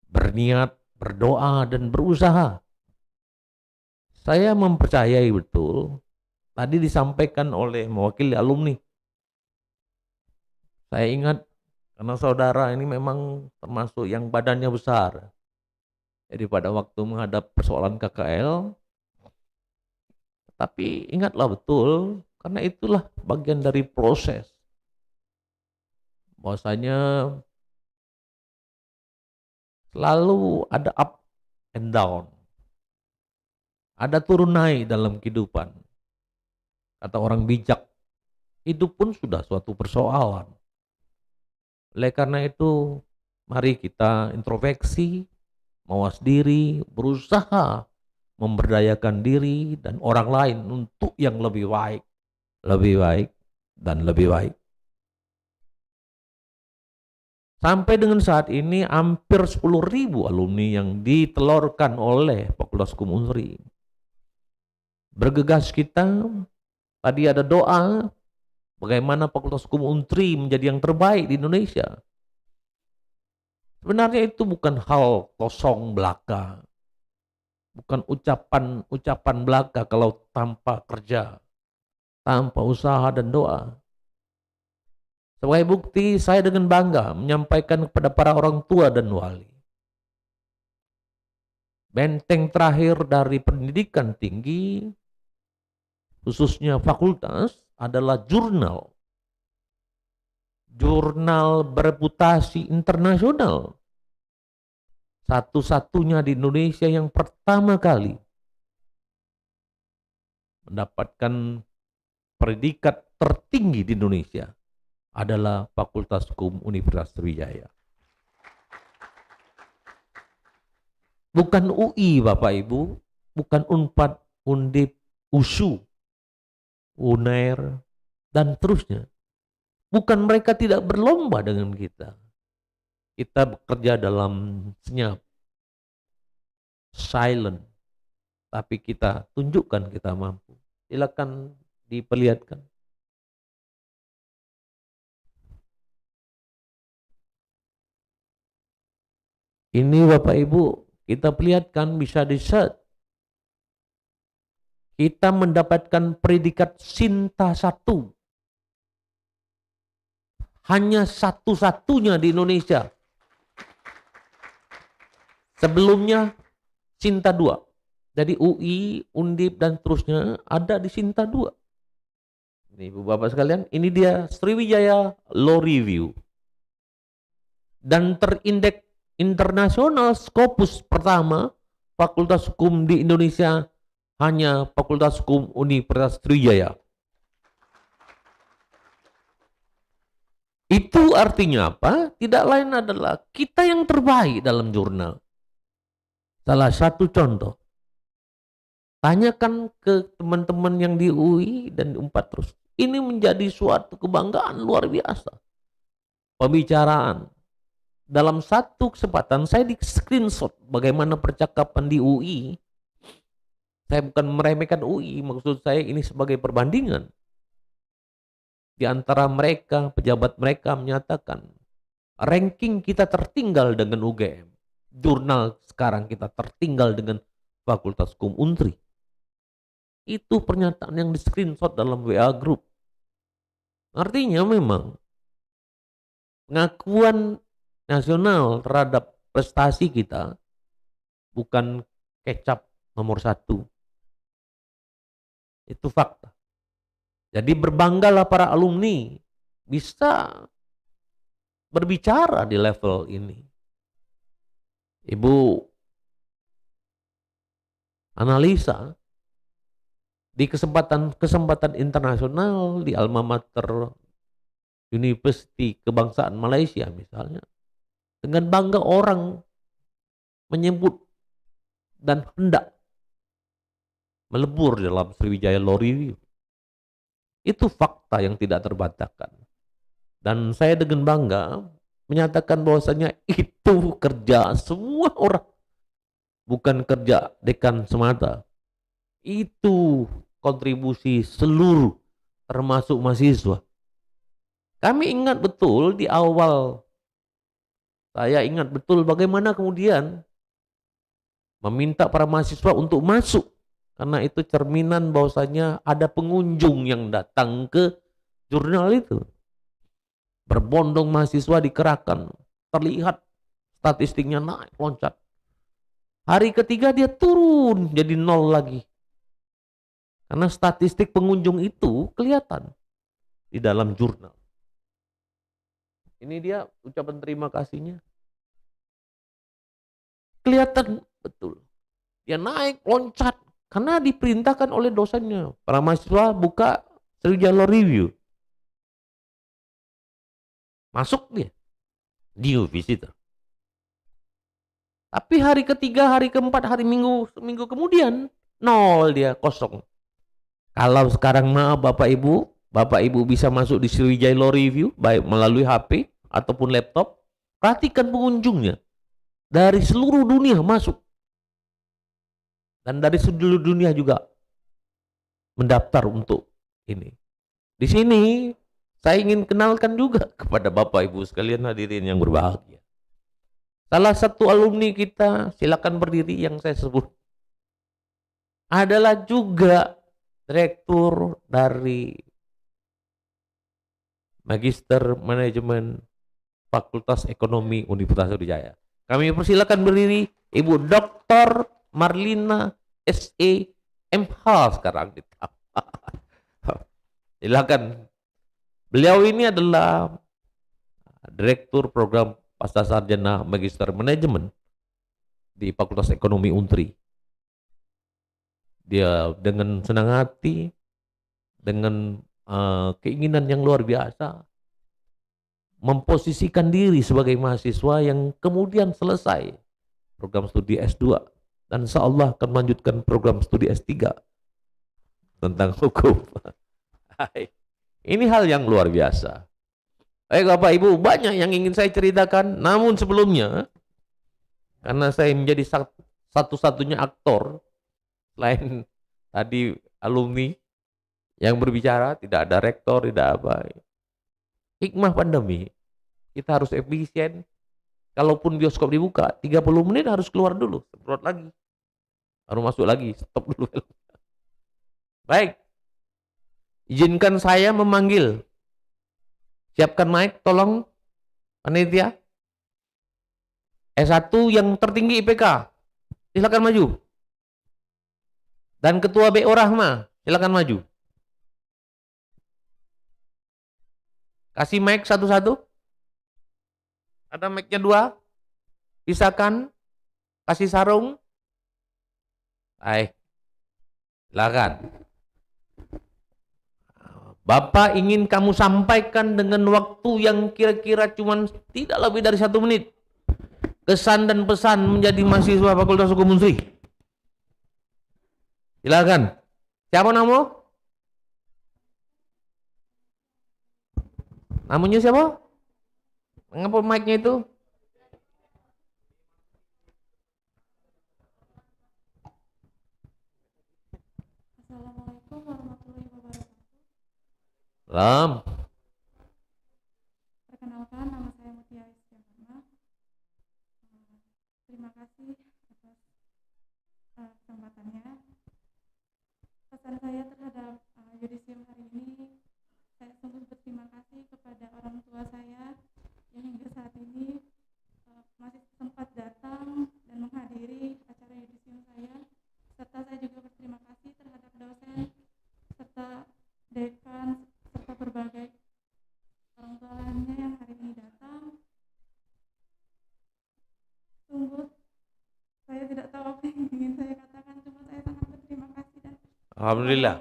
Speaker 2: berniat, berdoa dan berusaha. Saya mempercayai betul, tadi disampaikan oleh mewakili alumni. Saya ingat karena saudara ini memang termasuk yang badannya besar. Jadi pada waktu menghadap persoalan KKL, tapi ingatlah betul, karena itulah bagian dari proses. Bahwasanya selalu ada up and down. Ada turun naik dalam kehidupan. Kata orang bijak, hidup pun sudah suatu persoalan. Oleh karena itu, mari kita introspeksi, mawas diri, berusaha memberdayakan diri dan orang lain untuk yang lebih baik, dan lebih baik. Sampai dengan saat ini hampir 10.000 alumni yang ditelurkan oleh Fakultas Hukum Unsri. Bergegas kita, tadi ada doa bagaimana Fakultas Hukum Unsri menjadi yang terbaik di Indonesia. Sebenarnya itu bukan hal kosong belaka. Bukan ucapan belaka kalau tanpa kerja, tanpa usaha dan doa. Sebagai bukti, saya dengan bangga menyampaikan kepada para orang tua dan wali. Benteng terakhir dari pendidikan tinggi, khususnya fakultas, adalah jurnal. Jurnal bereputasi internasional. Satu-satunya di Indonesia yang pertama kali mendapatkan predikat tertinggi di Indonesia adalah Fakultas Hukum Universitas Sriwijaya. Bukan UI Bapak Ibu, bukan Unpad, Undip, USU, UNER, dan terusnya. Bukan mereka tidak berlomba dengan kita. Kita bekerja dalam senyap, silent, tapi kita tunjukkan kita mampu. Silakan diperlihatkan. Ini Bapak Ibu, kita perlihatkan, bisa di-search. Kita mendapatkan predikat Sinta 1. Hanya satu-satunya di Indonesia. Sebelumnya Sinta 2. Jadi UI, Undip, dan seterusnya ada di Sinta 2. Ini Ibu Bapak sekalian, ini dia Sriwijaya Law Review. Dan terindeks internasional Scopus pertama Fakultas Hukum di Indonesia hanya Fakultas Hukum Universitas Sriwijaya. Itu artinya apa? Tidak lain adalah kita yang terbaik dalam jurnal. Salah satu contoh, tanyakan ke teman-teman yang di UI dan di Unpad terus. Ini menjadi suatu kebanggaan luar biasa. Pembicaraan. Dalam satu kesempatan saya di screenshot bagaimana percakapan di UI. Saya bukan meremehkan UI, maksud saya ini sebagai perbandingan. Di antara mereka, pejabat mereka menyatakan ranking kita tertinggal dengan UGM. Jurnal sekarang kita tertinggal dengan Fakultas Hukum Untri. Itu pernyataan yang di screenshot dalam WA group. Artinya memang pengakuan nasional terhadap prestasi kita bukan kecap nomor 1. Itu fakta. Jadi berbanggalah para alumni bisa berbicara di level ini. Ibu analisa di kesempatan internasional di alma mater Universiti Kebangsaan Malaysia misalnya, dengan bangga orang menyebut dan hendak melebur dalam Sriwijaya Law Review. Itu fakta yang tidak terbantahkan. Dan saya dengan bangga menyatakan bahwasanya itu kerja semua orang. Bukan kerja dekan semata. Itu kontribusi seluruh termasuk mahasiswa. Kami ingat betul di awal, saya ingat betul bagaimana kemudian meminta para mahasiswa untuk masuk. Karena itu cerminan bahwasanya ada pengunjung yang datang ke jurnal itu. Berbondong mahasiswa dikerahkan. Terlihat statistiknya naik, loncat. Hari ketiga dia turun jadi 0 lagi. Karena statistik pengunjung itu kelihatan di dalam jurnal. Ini dia ucapan terima kasihnya. Kelihatan betul. Dia naik, loncat. Karena diperintahkan oleh dosennya. Para mahasiswa buka Sriwijaya Law Review. Masuk dia. New visitor. Tapi hari ketiga, hari keempat, hari minggu kemudian 0 dia, kosong. Kalau sekarang maaf Bapak Ibu bisa masuk di Sriwijaya Law Review baik melalui HP ataupun laptop. Perhatikan pengunjungnya. Dari seluruh dunia masuk. Dan dari seluruh dunia juga mendaftar untuk ini. Di sini saya ingin kenalkan juga kepada Bapak Ibu sekalian hadirin yang berbahagia. Salah satu alumni kita, silakan berdiri yang saya sebut, adalah juga direktur dari Magister Manajemen Fakultas Ekonomi Universitas Sriwijaya. Kami persilakan berdiri Ibu Dr. Marlina S.E. MH sekarang. Silakan. Beliau ini adalah Direktur Program Pascasarjana Magister Manajemen di Fakultas Ekonomi Untri. Dia dengan senang hati, dengan keinginan yang luar biasa, memposisikan diri sebagai mahasiswa yang kemudian selesai program studi S2 dan insya Allah akan melanjutkan program studi S3 tentang hukum. Ini hal yang luar biasa. Baik Bapak Ibu, banyak yang ingin saya ceritakan, namun sebelumnya karena saya menjadi satu-satunya aktor selain tadi alumni Yang berbicara tidak ada rektor, tidak apa. Hikmah pandemi, kita harus efisien. Kalaupun bioskop dibuka, 30 menit harus keluar dulu, semprot lagi. Baru masuk lagi, stop dulu. Baik, izinkan saya memanggil. Siapkan mic, tolong, panitia. S1 yang tertinggi IPK, silakan maju. Dan Ketua BO Rahma, silakan maju. Kasih mic satu-satu. Ada mic-nya 2. Pisahkan. Kasih sarung. Baik. Silakan. Bapak ingin kamu sampaikan dengan waktu yang kira-kira cuma tidak lebih dari 1 menit. Kesan dan pesan menjadi mahasiswa Fakultas Hukum Unsri. Silakan. Siapa namamu? Namanya siapa? Mengapa mic-nya itu?
Speaker 5: Assalamualaikum warahmatullahi wabarakatuh.
Speaker 2: Salam.
Speaker 5: Perkenalkan, nama saya Mutia Istiawarna. Terima kasih atas kesempatannya. Pesan saya terhadap yudisium hari ini, saya sungguh berterima kasih kepada orang tua saya yang hingga saat ini masih sempat datang dan menghadiri acara yudisium saya. Serta saya juga berterima kasih terhadap dosen serta dekan serta berbagai orang tua lainnya yang hari ini datang. Sungguh saya tidak tahu apa yang ingin saya katakan, cuma saya sangat berterima kasih dan
Speaker 2: Alhamdulillah.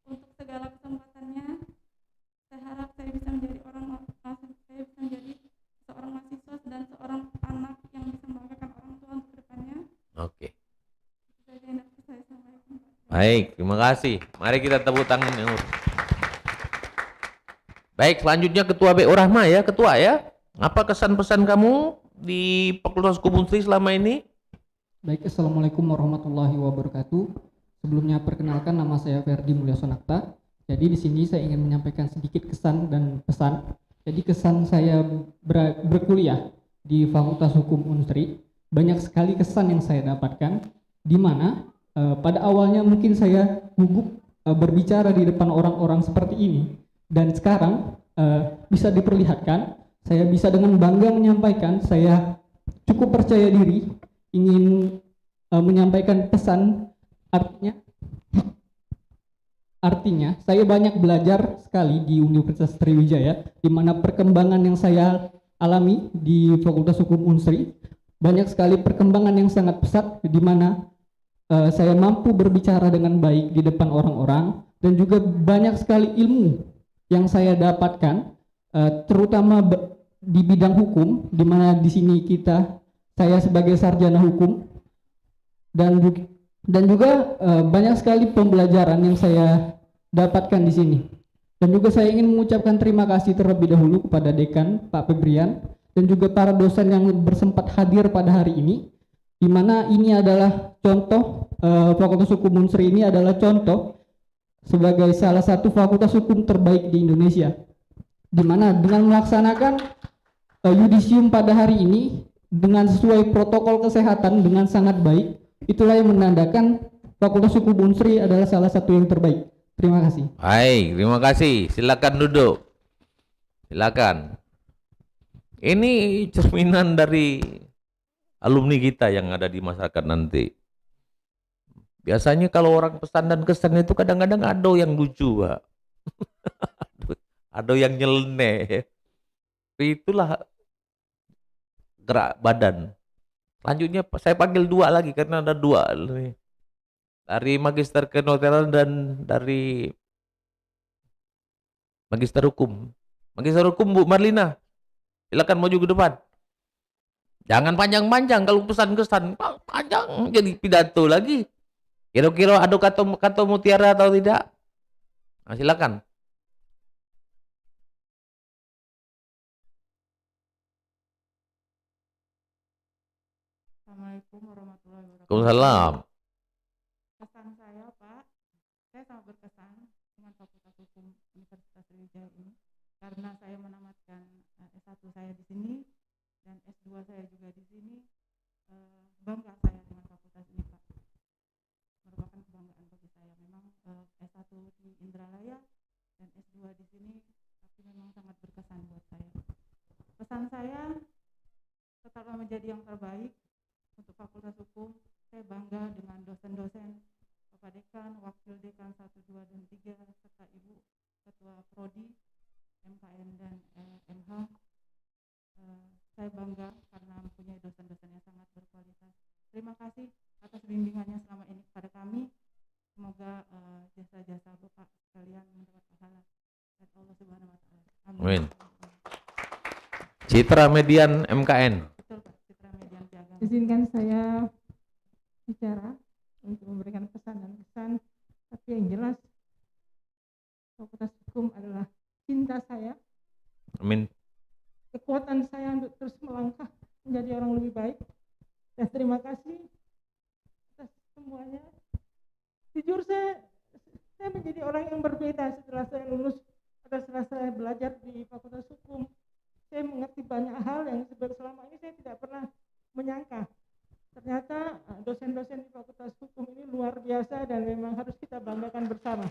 Speaker 5: untuk segala kesempatannya. Saya harap saya bisa menjadi seorang mahasiswa dan seorang anak yang bisa membanggakan orang tua untuk kedepannya.
Speaker 2: Oke.
Speaker 5: Itu saja yang dapat saya sampaikan.
Speaker 2: Baik, terima kasih. Mari kita tepuk tangan. Baik, selanjutnya Ketua BO Rahma ya, Ketua ya. Apa kesan pesan kamu di Fakultas Hukum Unsri selama ini?
Speaker 6: Baik, Assalamualaikum warahmatullahi wabarakatuh. Sebelumnya perkenalkan, nama saya Ferdi Mulyasonakta. Jadi di sini saya ingin menyampaikan sedikit kesan dan pesan. Jadi kesan saya berkuliah di Fakultas Hukum Unsri, banyak sekali kesan yang saya dapatkan, di mana pada awalnya mungkin saya gugup berbicara di depan orang-orang seperti ini, dan sekarang bisa diperlihatkan, saya bisa dengan bangga menyampaikan, saya cukup percaya diri, ingin menyampaikan pesan. Artinya saya banyak belajar sekali di Universitas Sriwijaya, di mana perkembangan yang saya alami di Fakultas Hukum Unsri banyak sekali perkembangan yang sangat pesat, di mana saya mampu berbicara dengan baik di depan orang-orang, dan juga banyak sekali ilmu yang saya dapatkan, terutama di bidang hukum, di mana di sini saya sebagai sarjana hukum, dan juga banyak sekali pembelajaran yang saya dapatkan di sini. Dan juga saya ingin mengucapkan terima kasih terlebih dahulu kepada Dekan Pak Febrian dan juga para dosen yang bersempat hadir pada hari ini, di mana ini adalah contoh, Fakultas Hukum Unsri ini adalah contoh sebagai salah satu fakultas hukum terbaik di Indonesia, di mana dengan melaksanakan yudisium pada hari ini dengan sesuai protokol kesehatan dengan sangat baik. Itulah yang menandakan Fakultas Hukum Unsri adalah salah satu yang terbaik. Terima kasih.
Speaker 2: Baik, terima kasih. Silakan duduk. Silakan. Ini cerminan dari alumni kita yang ada di masyarakat nanti. Biasanya kalau orang pesan dan kesan itu kadang-kadang ada yang lucu, Pak. Ada yang nyeleneh. Itulah gerak badan. Selanjutnya saya panggil 2 lagi karena ada 2 nih. Dari Magister Kenoteran dan dari Magister Hukum. Magister Hukum Bu Marlina, silakan maju ke depan. Jangan panjang-panjang, kalau pesan kesan panjang jadi pidato lagi. Kira-kira ada kata mutiara atau tidak? Nah, silakan.
Speaker 5: Assalamualaikum warahmatullahi wabarakatuh.
Speaker 2: Waalaikumsalam.
Speaker 5: Pesan saya, Pak, saya sangat berkesan dengan Fakultas Hukum Universitas Sriwijaya ini, karena saya menamatkan S1 saya di sini dan S2 saya juga di sini. Bangga saya dengan fakultas ini, Pak. Merupakan kebanggaan bagi saya. Memang S1 di Indralaya dan S2 di sini, tapi memang sangat berkesan buat saya. Pesan saya, tetaplah menjadi yang terbaik untuk Fakultas Hukum. Saya bangga dengan dosen-dosen, Bapak Dekan, Wakil Dekan 1, 2, dan 3, serta Ibu Ketua Prodi, MKN dan MH. Saya bangga karena mempunyai dosen-dosen yang sangat berkualitas. Terima kasih atas bimbingannya selama ini kepada kami. Semoga jasa-jasa Bapak sekalian mendapat pahala dari Allah Subhanahu wa Ta'ala.
Speaker 2: Amin. Citra Median MKN.
Speaker 5: Betul, Pak. Citra Median Piagam.
Speaker 7: Izinkan saya bicara untuk memberikan pesan dan kesan, tapi yang jelas Fakultas Hukum adalah cinta saya,
Speaker 2: Amin.
Speaker 7: kekuatan saya untuk terus melangkah menjadi orang lebih baik. Dan terima kasih atas semuanya. Jujur saya menjadi orang yang berbeda setelah saya lulus atau setelah saya belajar di Fakultas Hukum. Saya mengerti banyak hal yang selama ini saya tidak pernah menyangka. Ternyata dosen-dosen di Fakultas Hukum ini luar biasa dan memang harus kita banggakan bersama.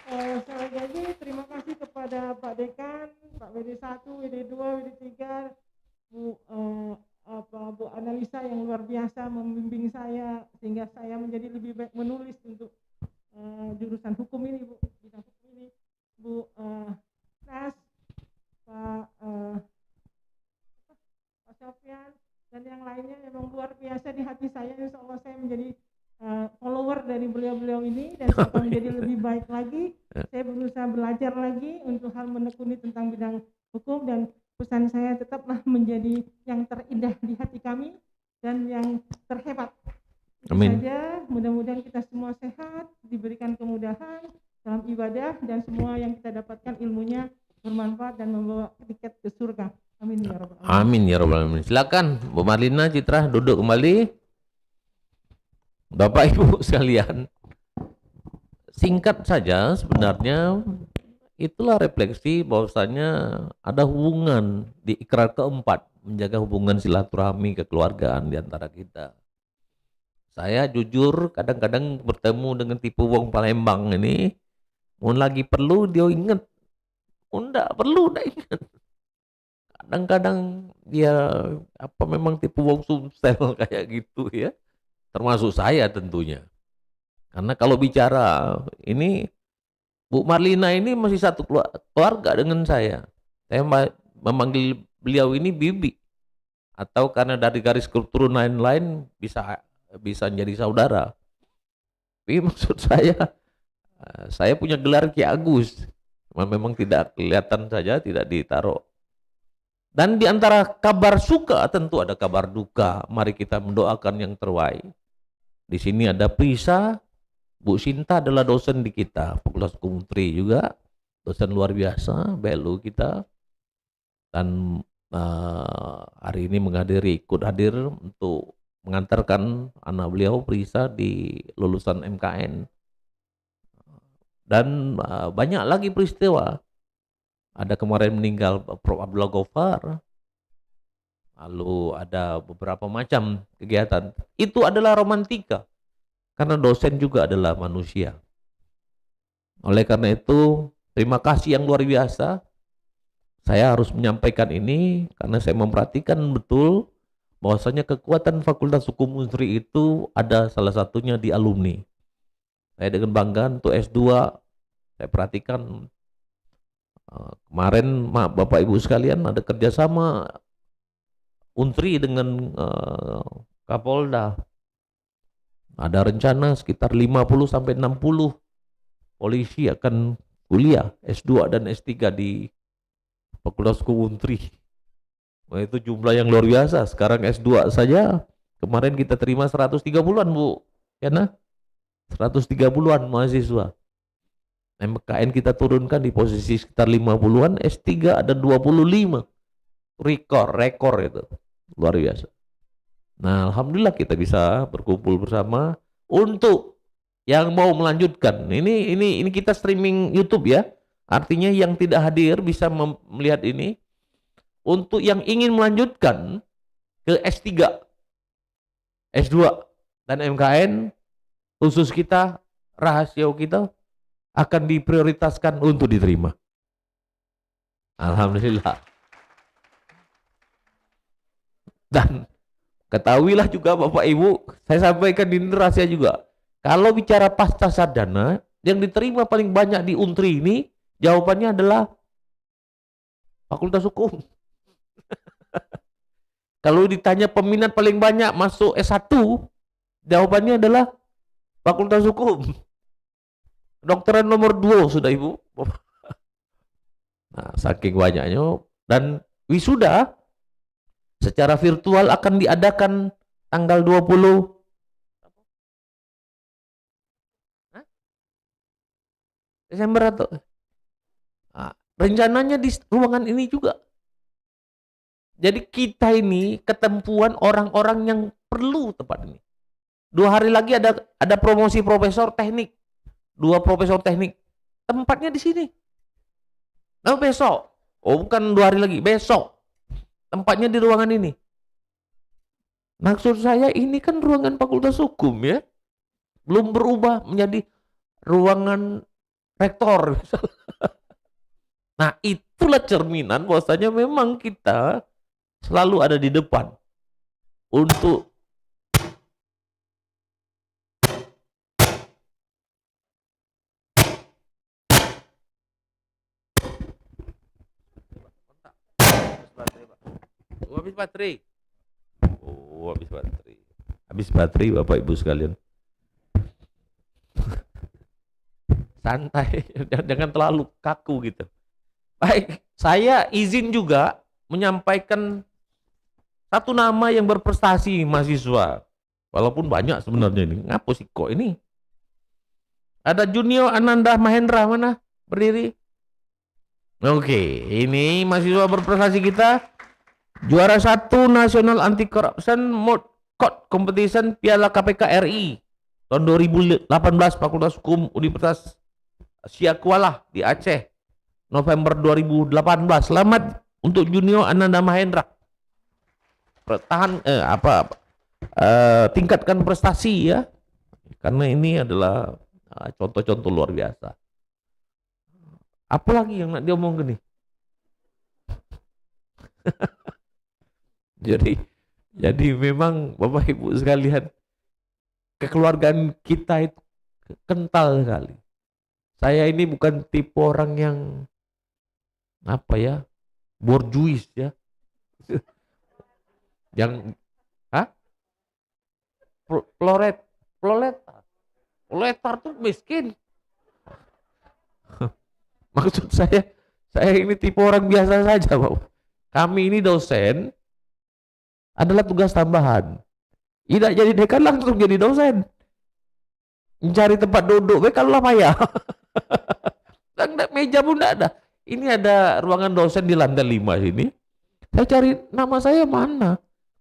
Speaker 7: Sekali lagi terima kasih kepada Pak Dekan, Pak WD1, WD2, WD3, Bu analisa yang luar biasa membimbing saya sehingga saya menjadi lebih baik menulis untuk jurusan hukum ini, Bu, bidang hukum ini, Bu Nas, Pak Sofyan dan yang lainnya memang luar biasa di hati saya. Insya Allah saya menjadi follower dari beliau-beliau ini dan saya akan menjadi lebih baik lagi. Saya berusaha belajar lagi untuk hal menekuni tentang bidang hukum dan pesan saya tetaplah menjadi yang terindah di hati kami dan yang terhebat. Itu
Speaker 2: Amin.
Speaker 7: saja, mudah-mudahan kita semua sehat, diberikan kemudahan dalam ibadah dan semua yang kita dapatkan ilmunya bermanfaat dan membawa tiket ke surga. Amin ya rabbal alamin.
Speaker 2: Amin ya rabbal alamin. Silakan Bu Marlina Citra duduk kembali. Bapak Ibu sekalian, singkat saja sebenarnya itulah refleksi bahwasanya ada hubungan di ikrar keempat, menjaga hubungan silaturahmi kekeluargaan di antara kita. Saya jujur kadang-kadang bertemu dengan tipe wong Palembang ini, mau lagi perlu dia ingat, enggak perlu dah ingat. Kadang-kadang dia memang tipe wong Sumsel kayak gitu ya. Termasuk saya tentunya. Karena kalau bicara ini Bu Marlina ini masih satu keluarga dengan saya. Saya memanggil beliau ini Bibi. Atau karena dari garis keturunan lain bisa jadi saudara. Tapi maksud saya punya gelar Ki Agus. Memang tidak kelihatan saja, tidak ditaruh. Dan di antara kabar suka tentu ada kabar duka. Mari kita mendoakan yang terbaik. Di sini ada Prisa, Bu Sinta adalah dosen di kita, Fakultas Hukum Tri juga, dosen luar biasa, BLU kita. Dan hari ini ikut hadir untuk mengantarkan anak beliau Prisa di lulusan MKN. Dan banyak lagi peristiwa. Ada kemarin meninggal Prof. Abdullah Gofar, lalu ada beberapa macam kegiatan. Itu adalah romantika, karena dosen juga adalah manusia. Oleh karena itu, terima kasih yang luar biasa. Saya harus menyampaikan ini karena saya memperhatikan betul bahwasanya kekuatan Fakultas Hukum Unsri itu ada salah satunya di alumni. Saya dengan bangga untuk S2, saya perhatikan kemarin Bapak Ibu sekalian ada kerjasama Unsri dengan Kapolda. Ada rencana sekitar 50 sampai 60 polisi akan kuliah S2 dan S3 di Fakultas Hukum Unsri. Nah, itu jumlah yang luar biasa. Sekarang S2 saja kemarin kita terima 130-an Bu. Ya nah? 130-an mahasiswa. MKN kita turunkan di posisi sekitar 50-an, S3 ada 25. Rekor itu. Luar biasa. Nah, alhamdulillah kita bisa berkumpul bersama untuk yang mau melanjutkan. Ini kita streaming YouTube ya. Artinya yang tidak hadir bisa melihat ini. Untuk yang ingin melanjutkan ke S3, S2 dan MKN, khusus kita, rahasia kita akan diprioritaskan untuk diterima. Alhamdulillah. Dan ketahuilah juga Bapak Ibu, saya sampaikan di rahasia juga. Kalau bicara pasca sarjana, yang diterima paling banyak di Untri ini, jawabannya adalah Fakultas Hukum. Kalau ditanya peminat paling banyak masuk S1, jawabannya adalah Fakultas Hukum. Dokteran nomor 2 sudah Ibu. Nah, saking banyaknya. Dan wisuda secara virtual akan diadakan tanggal 20 Desember atau rencananya di ruangan ini juga. Jadi kita ini ketempuan orang-orang yang perlu tempat ini. 2 hari lagi ada promosi profesor teknik. 2 profesor teknik. Tempatnya di sini. Nah, besok. Oh, bukan 2 hari lagi, besok. Tempatnya di ruangan ini. Maksud saya ini kan ruangan Fakultas Hukum ya. Belum berubah menjadi ruangan rektor. Nah, itulah cerminan bahwasanya memang kita selalu ada di depan untuk habis baterai. Oh, habis baterai. Habis baterai Bapak Ibu sekalian. Santai, jangan terlalu kaku gitu. Baik, saya izin juga menyampaikan satu nama yang berprestasi mahasiswa. Walaupun banyak sebenarnya ini. Ngapa sih kok ini? Ada Junior Ananda Mahendra, mana? Berdiri. Oke, ini mahasiswa berprestasi kita. Juara 1 National Anti Corruption Mode Code Competition Piala KPK RI tahun 2018 Fakultas Hukum Universitas Syakuala di Aceh November 2018. Selamat untuk Junior Ananda Mahendra. Tingkatkan prestasi ya. Karena ini adalah contoh-contoh luar biasa. Apalagi yang nak diomong gini? Jadi memang Bapak Ibu sekalian, kekeluargaan kita itu kental sekali. Saya ini bukan tipe orang yang borjuis ya. Yang proletar tuh miskin. Maksud saya ini tipe orang biasa saja, Pak. Kami ini dosen adalah tugas tambahan. Tidak jadi dekan langsung jadi dosen. Mencari tempat duduk, kalau payah. Meja pun tidak ada. Ini ada ruangan dosen di lantai 5 sini. Saya cari nama saya mana?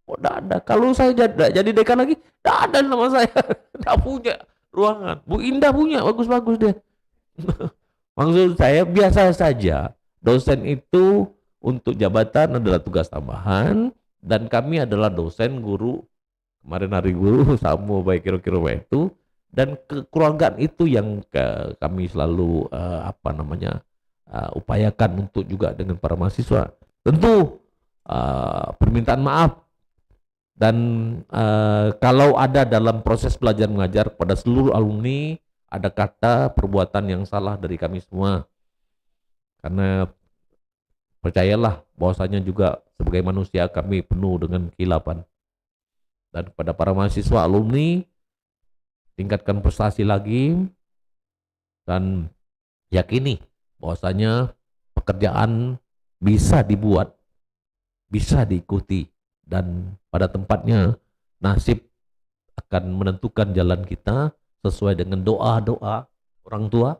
Speaker 2: Kok tidak ada? Kalau saya jadi dekan lagi, tidak ada nama saya. Tidak punya ruangan. Bu Indah punya, bagus-bagus dia. Maksud saya biasa saja. Dosen itu untuk jabatan adalah tugas tambahan. Dan kami adalah dosen, guru. Kemarin hari guru, sama baik kira-kira itu. Dan kekeluargaan itu yang kami selalu upayakan untuk juga dengan para mahasiswa. Tentu permintaan maaf. Dan kalau ada dalam proses belajar mengajar pada seluruh alumni, ada kata perbuatan yang salah dari kami semua. Karena percayalah bahwasanya juga sebagai manusia kami penuh dengan kehilapan. Dan kepada para mahasiswa alumni, tingkatkan prestasi lagi dan yakini bahwasanya pekerjaan bisa dibuat, bisa diikuti, dan pada tempatnya nasib akan menentukan jalan kita sesuai dengan doa-doa orang tua.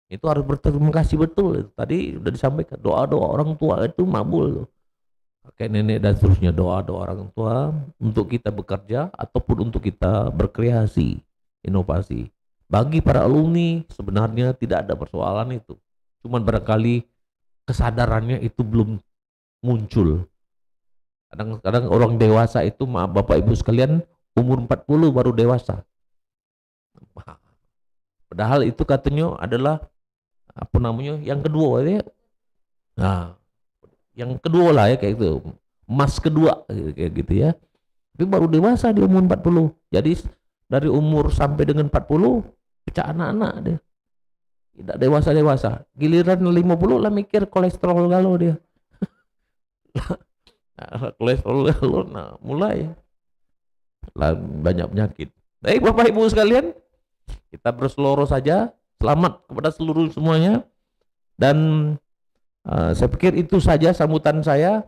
Speaker 2: Itu harus berterima kasih betul. Tadi sudah disampaikan, doa-doa orang tua itu makbul. Kakek nenek dan seterusnya, doa-doa orang tua untuk kita bekerja ataupun untuk kita berkreasi, inovasi. Bagi para alumni sebenarnya tidak ada persoalan itu. Cuman barangkali kesadarannya itu belum muncul. Kadang-kadang orang dewasa itu, maaf Bapak Ibu sekalian, umur 40 baru dewasa. Padahal itu katanya adalah apa namanya yang kedua ya. Nah, yang kedua lah ya kayak itu. Emas kedua kayak gitu ya. Tapi baru dewasa di umur 40. Jadi dari umur sampai dengan 40 pecah anak-anak dia. Tidak dewasa-dewasa. Giliran 50 lah mikir kolesterol galau dia. Nah, kolesterol galau, nah mulai lah banyak penyakit. Baik Bapak Ibu sekalian, kita berseloroh saja. Selamat kepada seluruh semuanya. Dan saya pikir itu saja sambutan saya.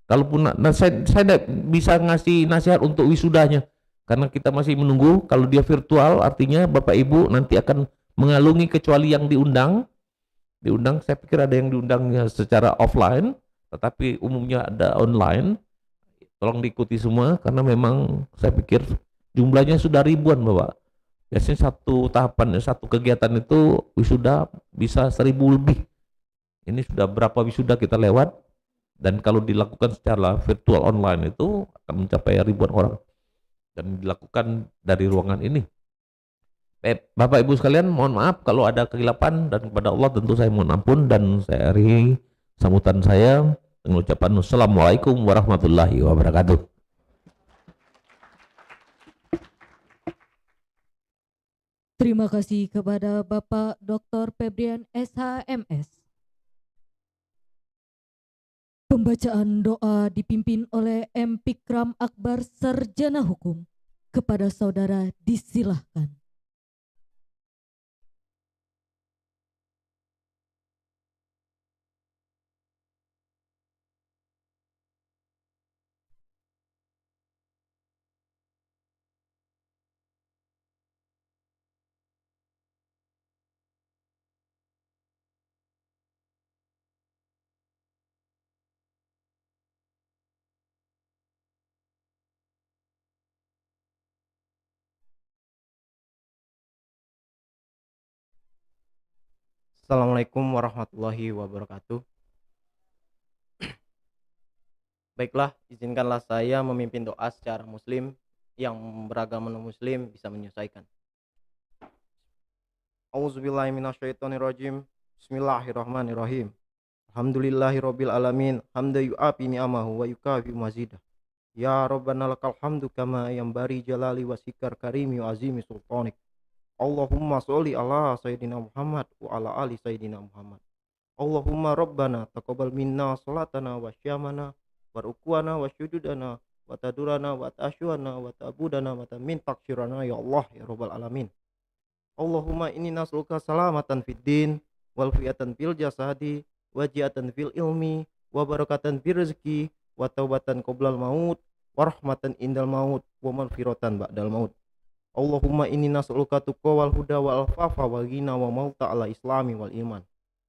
Speaker 2: Kalaupun saya tidak bisa ngasih nasihat untuk wisudanya karena kita masih menunggu. Kalau dia virtual artinya Bapak Ibu nanti akan mengalungi kecuali yang diundang. Saya pikir ada yang diundangnya secara offline, tetapi umumnya ada online. Tolong diikuti semua karena memang saya pikir jumlahnya sudah ribuan Bapak. Biasanya satu tahapan, satu kegiatan itu wisuda bisa 1000 lebih. Ini sudah berapa wisuda kita lewat, dan kalau dilakukan secara virtual online itu akan mencapai ribuan orang dan dilakukan dari ruangan ini. Bapak Ibu sekalian, mohon maaf kalau ada kekeliruan dan kepada Allah tentu saya mohon ampun, dan saya akhiri sambutan saya dengan ucapan Assalamualaikum warahmatullahi wabarakatuh.
Speaker 1: Terima kasih kepada Bapak Dr. Febrian SHMS. Pembacaan doa dipimpin oleh M. Pikram Akbar, Sarjana Hukum. Kepada saudara disilahkan.
Speaker 8: Assalamualaikum warahmatullahi wabarakatuh. Baiklah, izinkanlah saya memimpin doa secara muslim yang beragama non-muslim bisa menyelesaikan. Auzubillahiminasyaitonirrajim. Bismillahirrahmanirrahim. Alhamdulillahirabbil alamin, hamda yu'afi ni'amahu wa yukafi mazidah. Ya Rabbana lakal hamdu kama yanbaghi jalali wasikar karimi wa azimi sultanik. Allahumma sholli ala sayyidina Muhammad wa ala ali sayyidina Muhammad. Allahumma rabbana taqabbal minna salatana wa syamana wa rukuana wa syujudana wa tadurana wa ta'asyuana wa ta'budana wa tamin taksyirana ya Allah ya rabbal alamin. Allahumma inni nas'aluka salamatan fid din wal fiatan fil jasadi wa jiatan fil ilmi wa barakatan fil rizki wa taubatan qoblal maut wa rahmatan indal maut wa maghfiratan ba'dal maut. Allahumma inni nas'aluka tuqa wal huda wal afafa wal ghina wa mauta ala islami wal iman.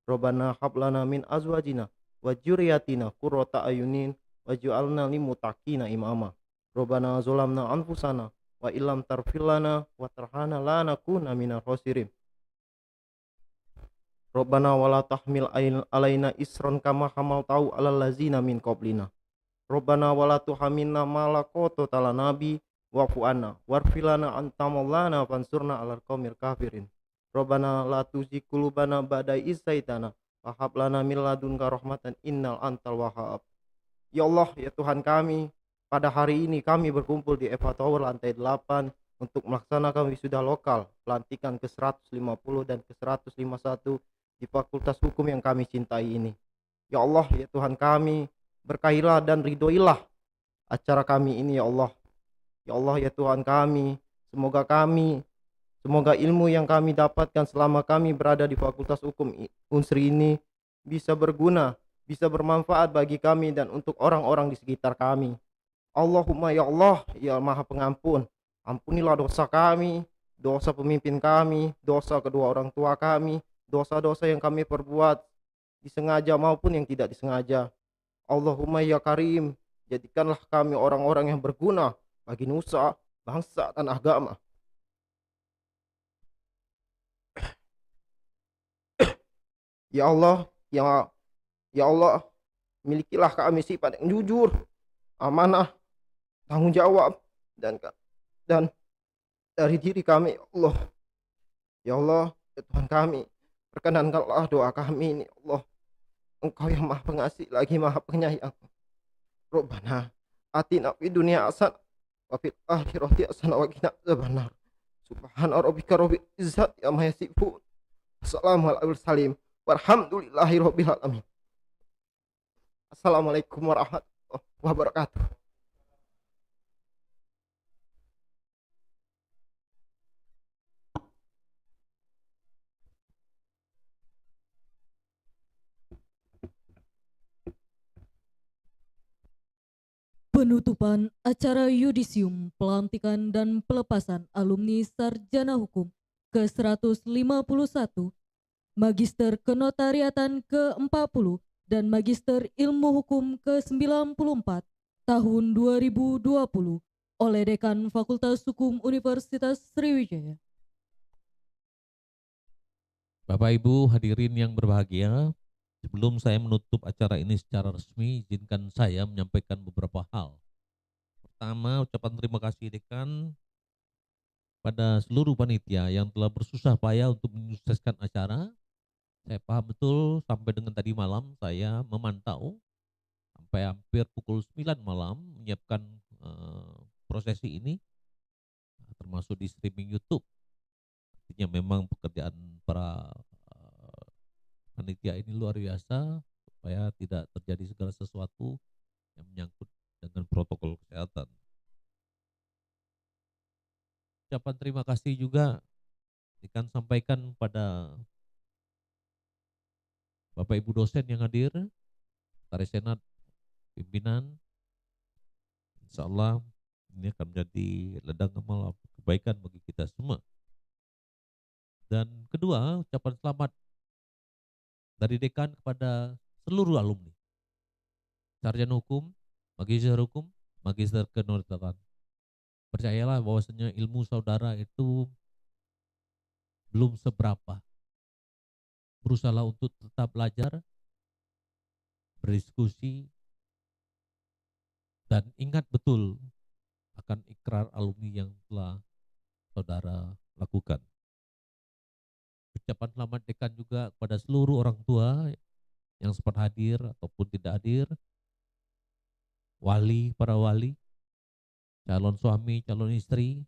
Speaker 8: Rabbana hab lana min azwajina wa dzurriyyatina qurrata ayunin waj'alna lil muttaqina imama. Rabbana zalamna anfusana wa illam taghfir lana wa tarhamna lanakuna minal khasirin. Rabbana wala tahmil alaina isran kama hamaltahu alal ladzina min qablina. Rabbana wala tuhamilna ma la quwwata lana nabi wa'fu anna warfilana anta maulana fansurna 'alal qaumil kafirin. Rabbana la tuzigh qulubana ba'da idh hadaitana wa hab lana min ladunka rahmatan innal antal wahhab. Ya Allah, ya Tuhan kami, pada hari ini kami berkumpul di Eva Tower lantai 8 untuk melaksanakan wisuda lokal pelantikan ke-150 dan ke-151 di Fakultas Hukum yang kami cintai ini. Ya Allah, ya Tuhan kami, berkahilah dan ridhoilah acara kami ini ya Allah. Ya Allah, ya Tuhan kami, semoga ilmu yang kami dapatkan selama kami berada di Fakultas Hukum Unsri ini bisa berguna, bisa bermanfaat bagi kami dan untuk orang-orang di sekitar kami. Allahumma ya Allah, ya Maha Pengampun, ampunilah dosa kami, dosa pemimpin kami, dosa kedua orang tua kami, dosa-dosa yang kami perbuat disengaja maupun yang tidak disengaja. Allahumma ya Karim, jadikanlah kami orang-orang yang berguna bagi nusa, bangsa, dan agama. Ya Allah, ya Allah, milikilah kami sifat yang jujur, amanah, tanggung jawab, dan dan dari diri kami, ya Allah. Ya Allah, ya Tuhan kami, perkenankanlah doa kami ini, ya Allah. Engkau yang maha pengasih lagi maha penyayang. Rabbana atina fid dunya hasanah wa fil akhirati hasanah wa qina adzabannar. Subhana rabbika rabbil izzati amma yasifun. Wassalamu ala mursalin. Walhamdulillahi rabbil alamin. Assalamualaikum warahmatullahi wabarakatuh.
Speaker 1: Penutupan acara yudisium pelantikan dan pelepasan alumni sarjana hukum ke-151, Magister Kenotariatan ke-40 dan Magister Ilmu Hukum ke-94 tahun 2020 oleh Dekan Fakultas Hukum Universitas Sriwijaya.
Speaker 2: Bapak Ibu hadirin yang berbahagia, sebelum saya menutup acara ini secara resmi, izinkan saya menyampaikan beberapa hal. Pertama, ucapan terima kasih Dekan pada seluruh panitia yang telah bersusah payah untuk menyukseskan acara. Saya paham betul sampai dengan tadi malam saya memantau sampai hampir pukul 9 malam menyiapkan prosesi ini, termasuk di streaming YouTube. Artinya memang pekerjaan para panitia ini luar biasa supaya tidak terjadi segala sesuatu yang menyangkut dengan protokol kesehatan. Ucapan terima kasih juga akan sampaikan pada Bapak Ibu dosen yang hadir, Sekretariat Senat, pimpinan. Insya Allah ini akan menjadi ladang amal kebaikan bagi kita semua. Dan kedua, ucapan selamat dari dekan kepada seluruh alumni sarjana hukum, magister hukum, magister kenotariatan. Percayalah bahwasanya ilmu saudara itu belum seberapa. Berusahalah untuk tetap belajar, berdiskusi, dan ingat betul akan ikrar alumni yang telah saudara lakukan. Ucapan selamat dekan juga kepada seluruh orang tua yang sempat hadir ataupun tidak hadir, para wali, calon suami, calon istri.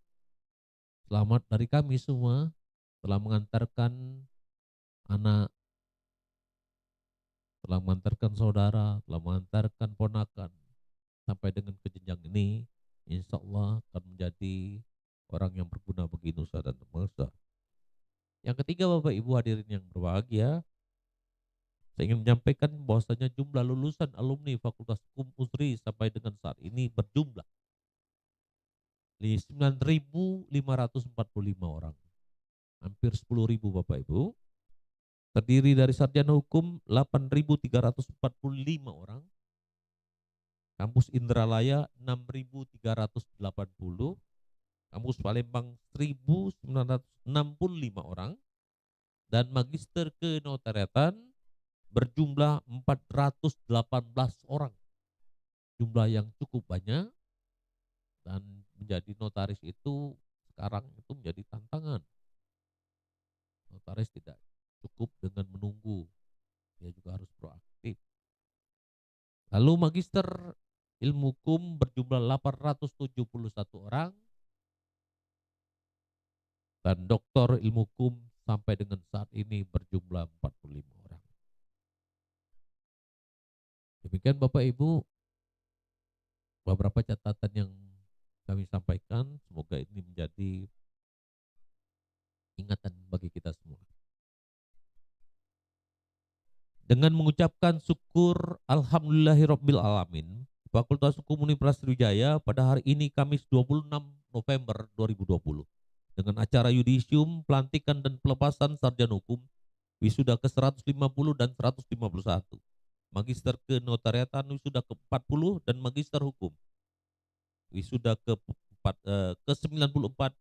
Speaker 2: Selamat dari kami semua telah mengantarkan anak, telah mengantarkan saudara, telah mengantarkan ponakan sampai dengan ke jenjang ini. Insya Allah akan menjadi orang yang berguna bagi nusa dan bangsa. Yang ketiga, Bapak Ibu hadirin yang berbahagia, saya ingin menyampaikan bahwasanya jumlah lulusan alumni Fakultas Hukum UNSRI sampai dengan saat ini berjumlah 9.545 orang, hampir 10.000 Bapak Ibu. Terdiri dari sarjana hukum 8.345 orang, kampus Indralaya 6.380, kampus Palembang 1.965 orang, dan magister kenotariatan berjumlah 418 orang. Jumlah yang cukup banyak, dan menjadi notaris itu sekarang itu menjadi tantangan. Notaris tidak cukup dengan menunggu, dia juga harus proaktif. Lalu magister ilmu hukum berjumlah 871 orang, dan doktor ilmu hukum sampai dengan saat ini berjumlah 45 orang. Demikian Bapak Ibu beberapa catatan yang kami sampaikan, semoga ini menjadi ingatan bagi kita semua. Dengan mengucapkan syukur alhamdulillahirabbil alamin, Fakultas Hukum Universitas Sriwijaya pada hari ini Kamis 26 November 2020 dengan acara yudisium, pelantikan dan pelepasan sarjana hukum, wisuda ke-150 dan 151, magister kenotariatan wisuda ke-40 dan magister hukum wisuda ke-94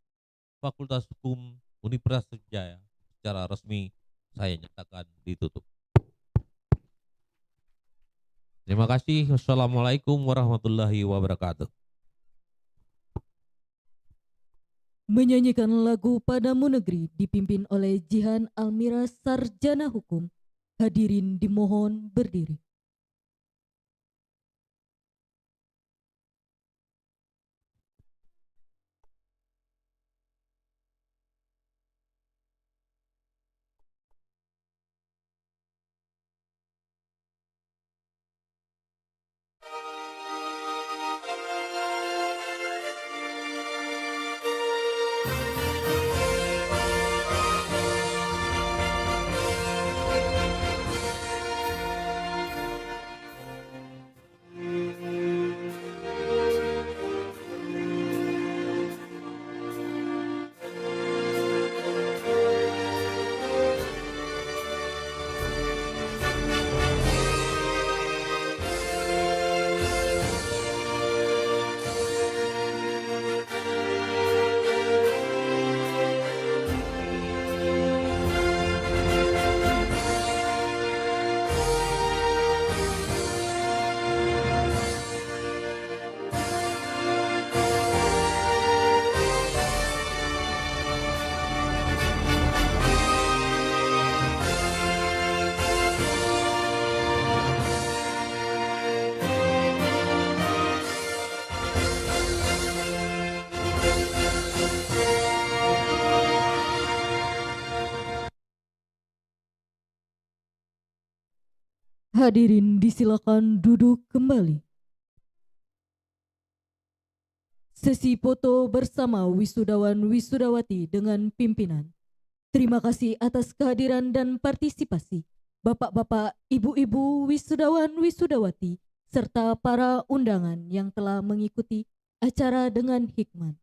Speaker 2: Fakultas Hukum Universitas Sriwijaya. Secara resmi saya nyatakan ditutup.
Speaker 9: Terima kasih. Wassalamualaikum warahmatullahi wabarakatuh.
Speaker 1: Menyanyikan lagu Padamu Negeri dipimpin oleh Jihan Almira Sarjana Hukum. Hadirin dimohon berdiri. Hadirin disilakan duduk kembali. Sesi foto bersama wisudawan wisudawati dengan pimpinan. Terima kasih atas kehadiran dan partisipasi Bapak-bapak, Ibu-ibu wisudawan wisudawati serta para undangan yang telah mengikuti acara dengan hikmat.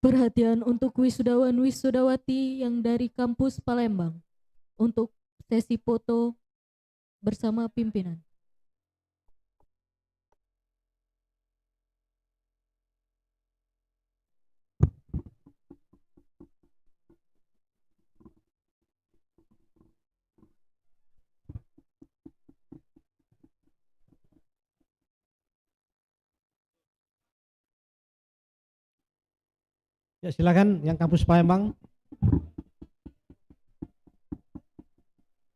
Speaker 1: Perhatian untuk wisudawan wisudawati yang dari kampus Palembang untuk sesi foto bersama pimpinan.
Speaker 10: Ya, silakan yang kampus Palembang.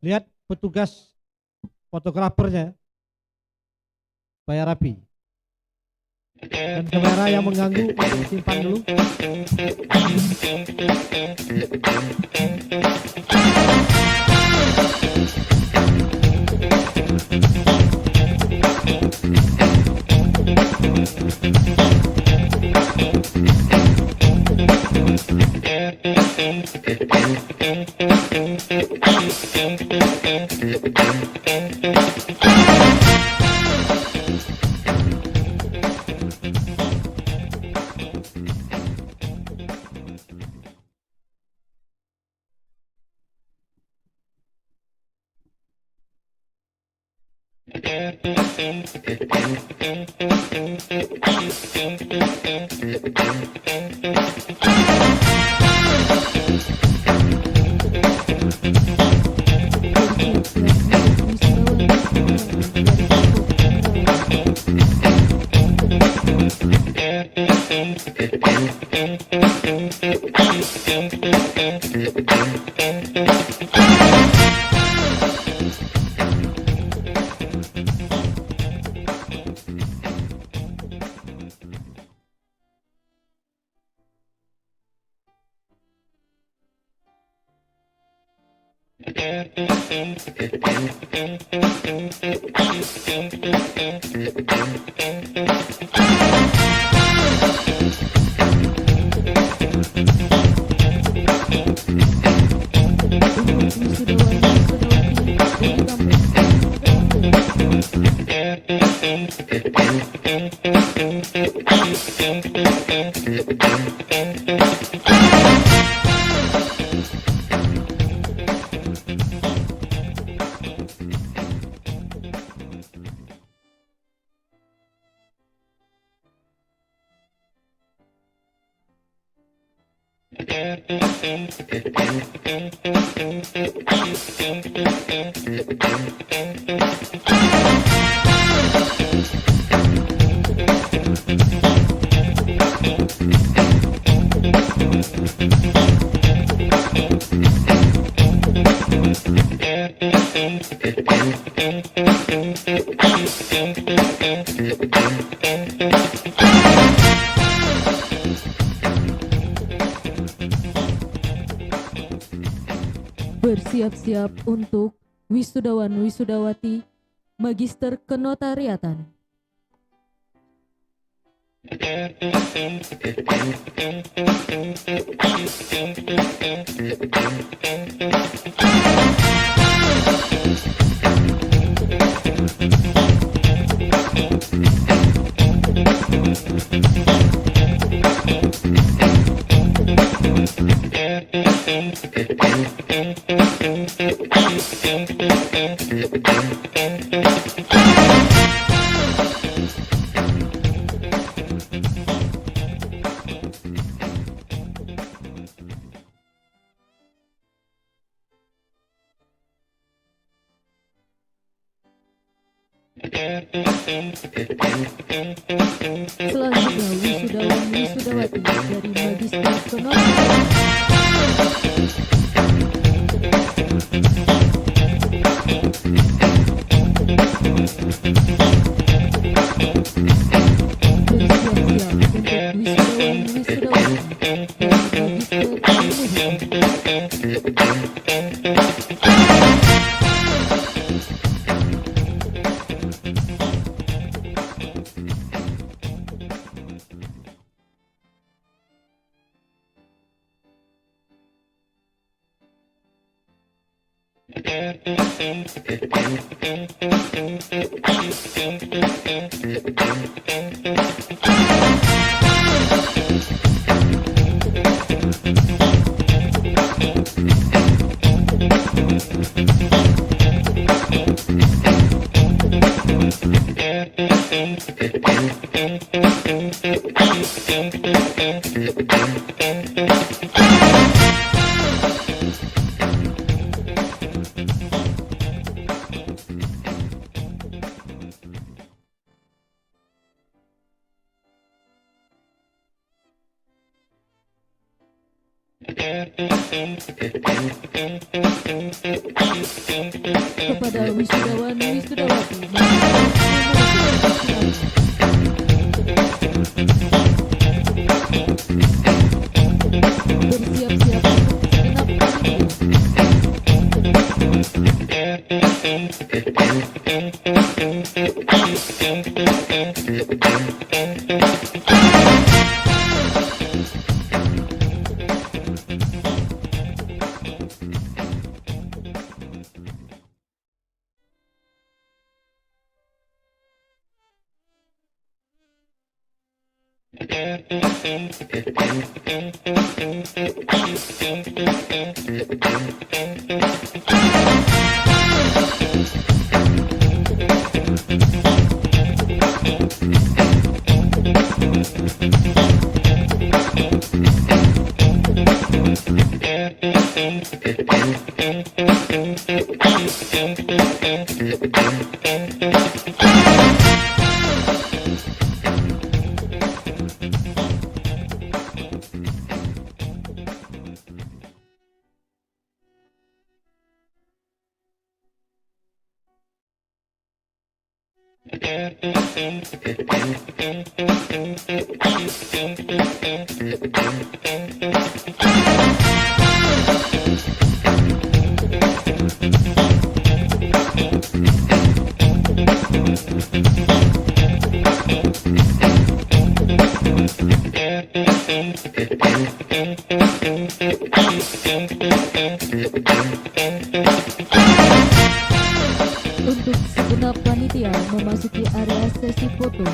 Speaker 10: Lihat petugas fotografernya supaya rapi. Dan kamera yang mengganggu simpan dulu.
Speaker 1: Bersiap-siap untuk wisudawan wisudawati Magister Kenotariatan. Selanjutnya wisudawan wisudawati dari Magister Kenotariatan. Bersiap-siap untuk wisudawan wisudawati dari Magister kepada wisudawan wisudawati bersiap-siap untuk segenap panitia. Untuk segenap panitia memasuki area sesi foto.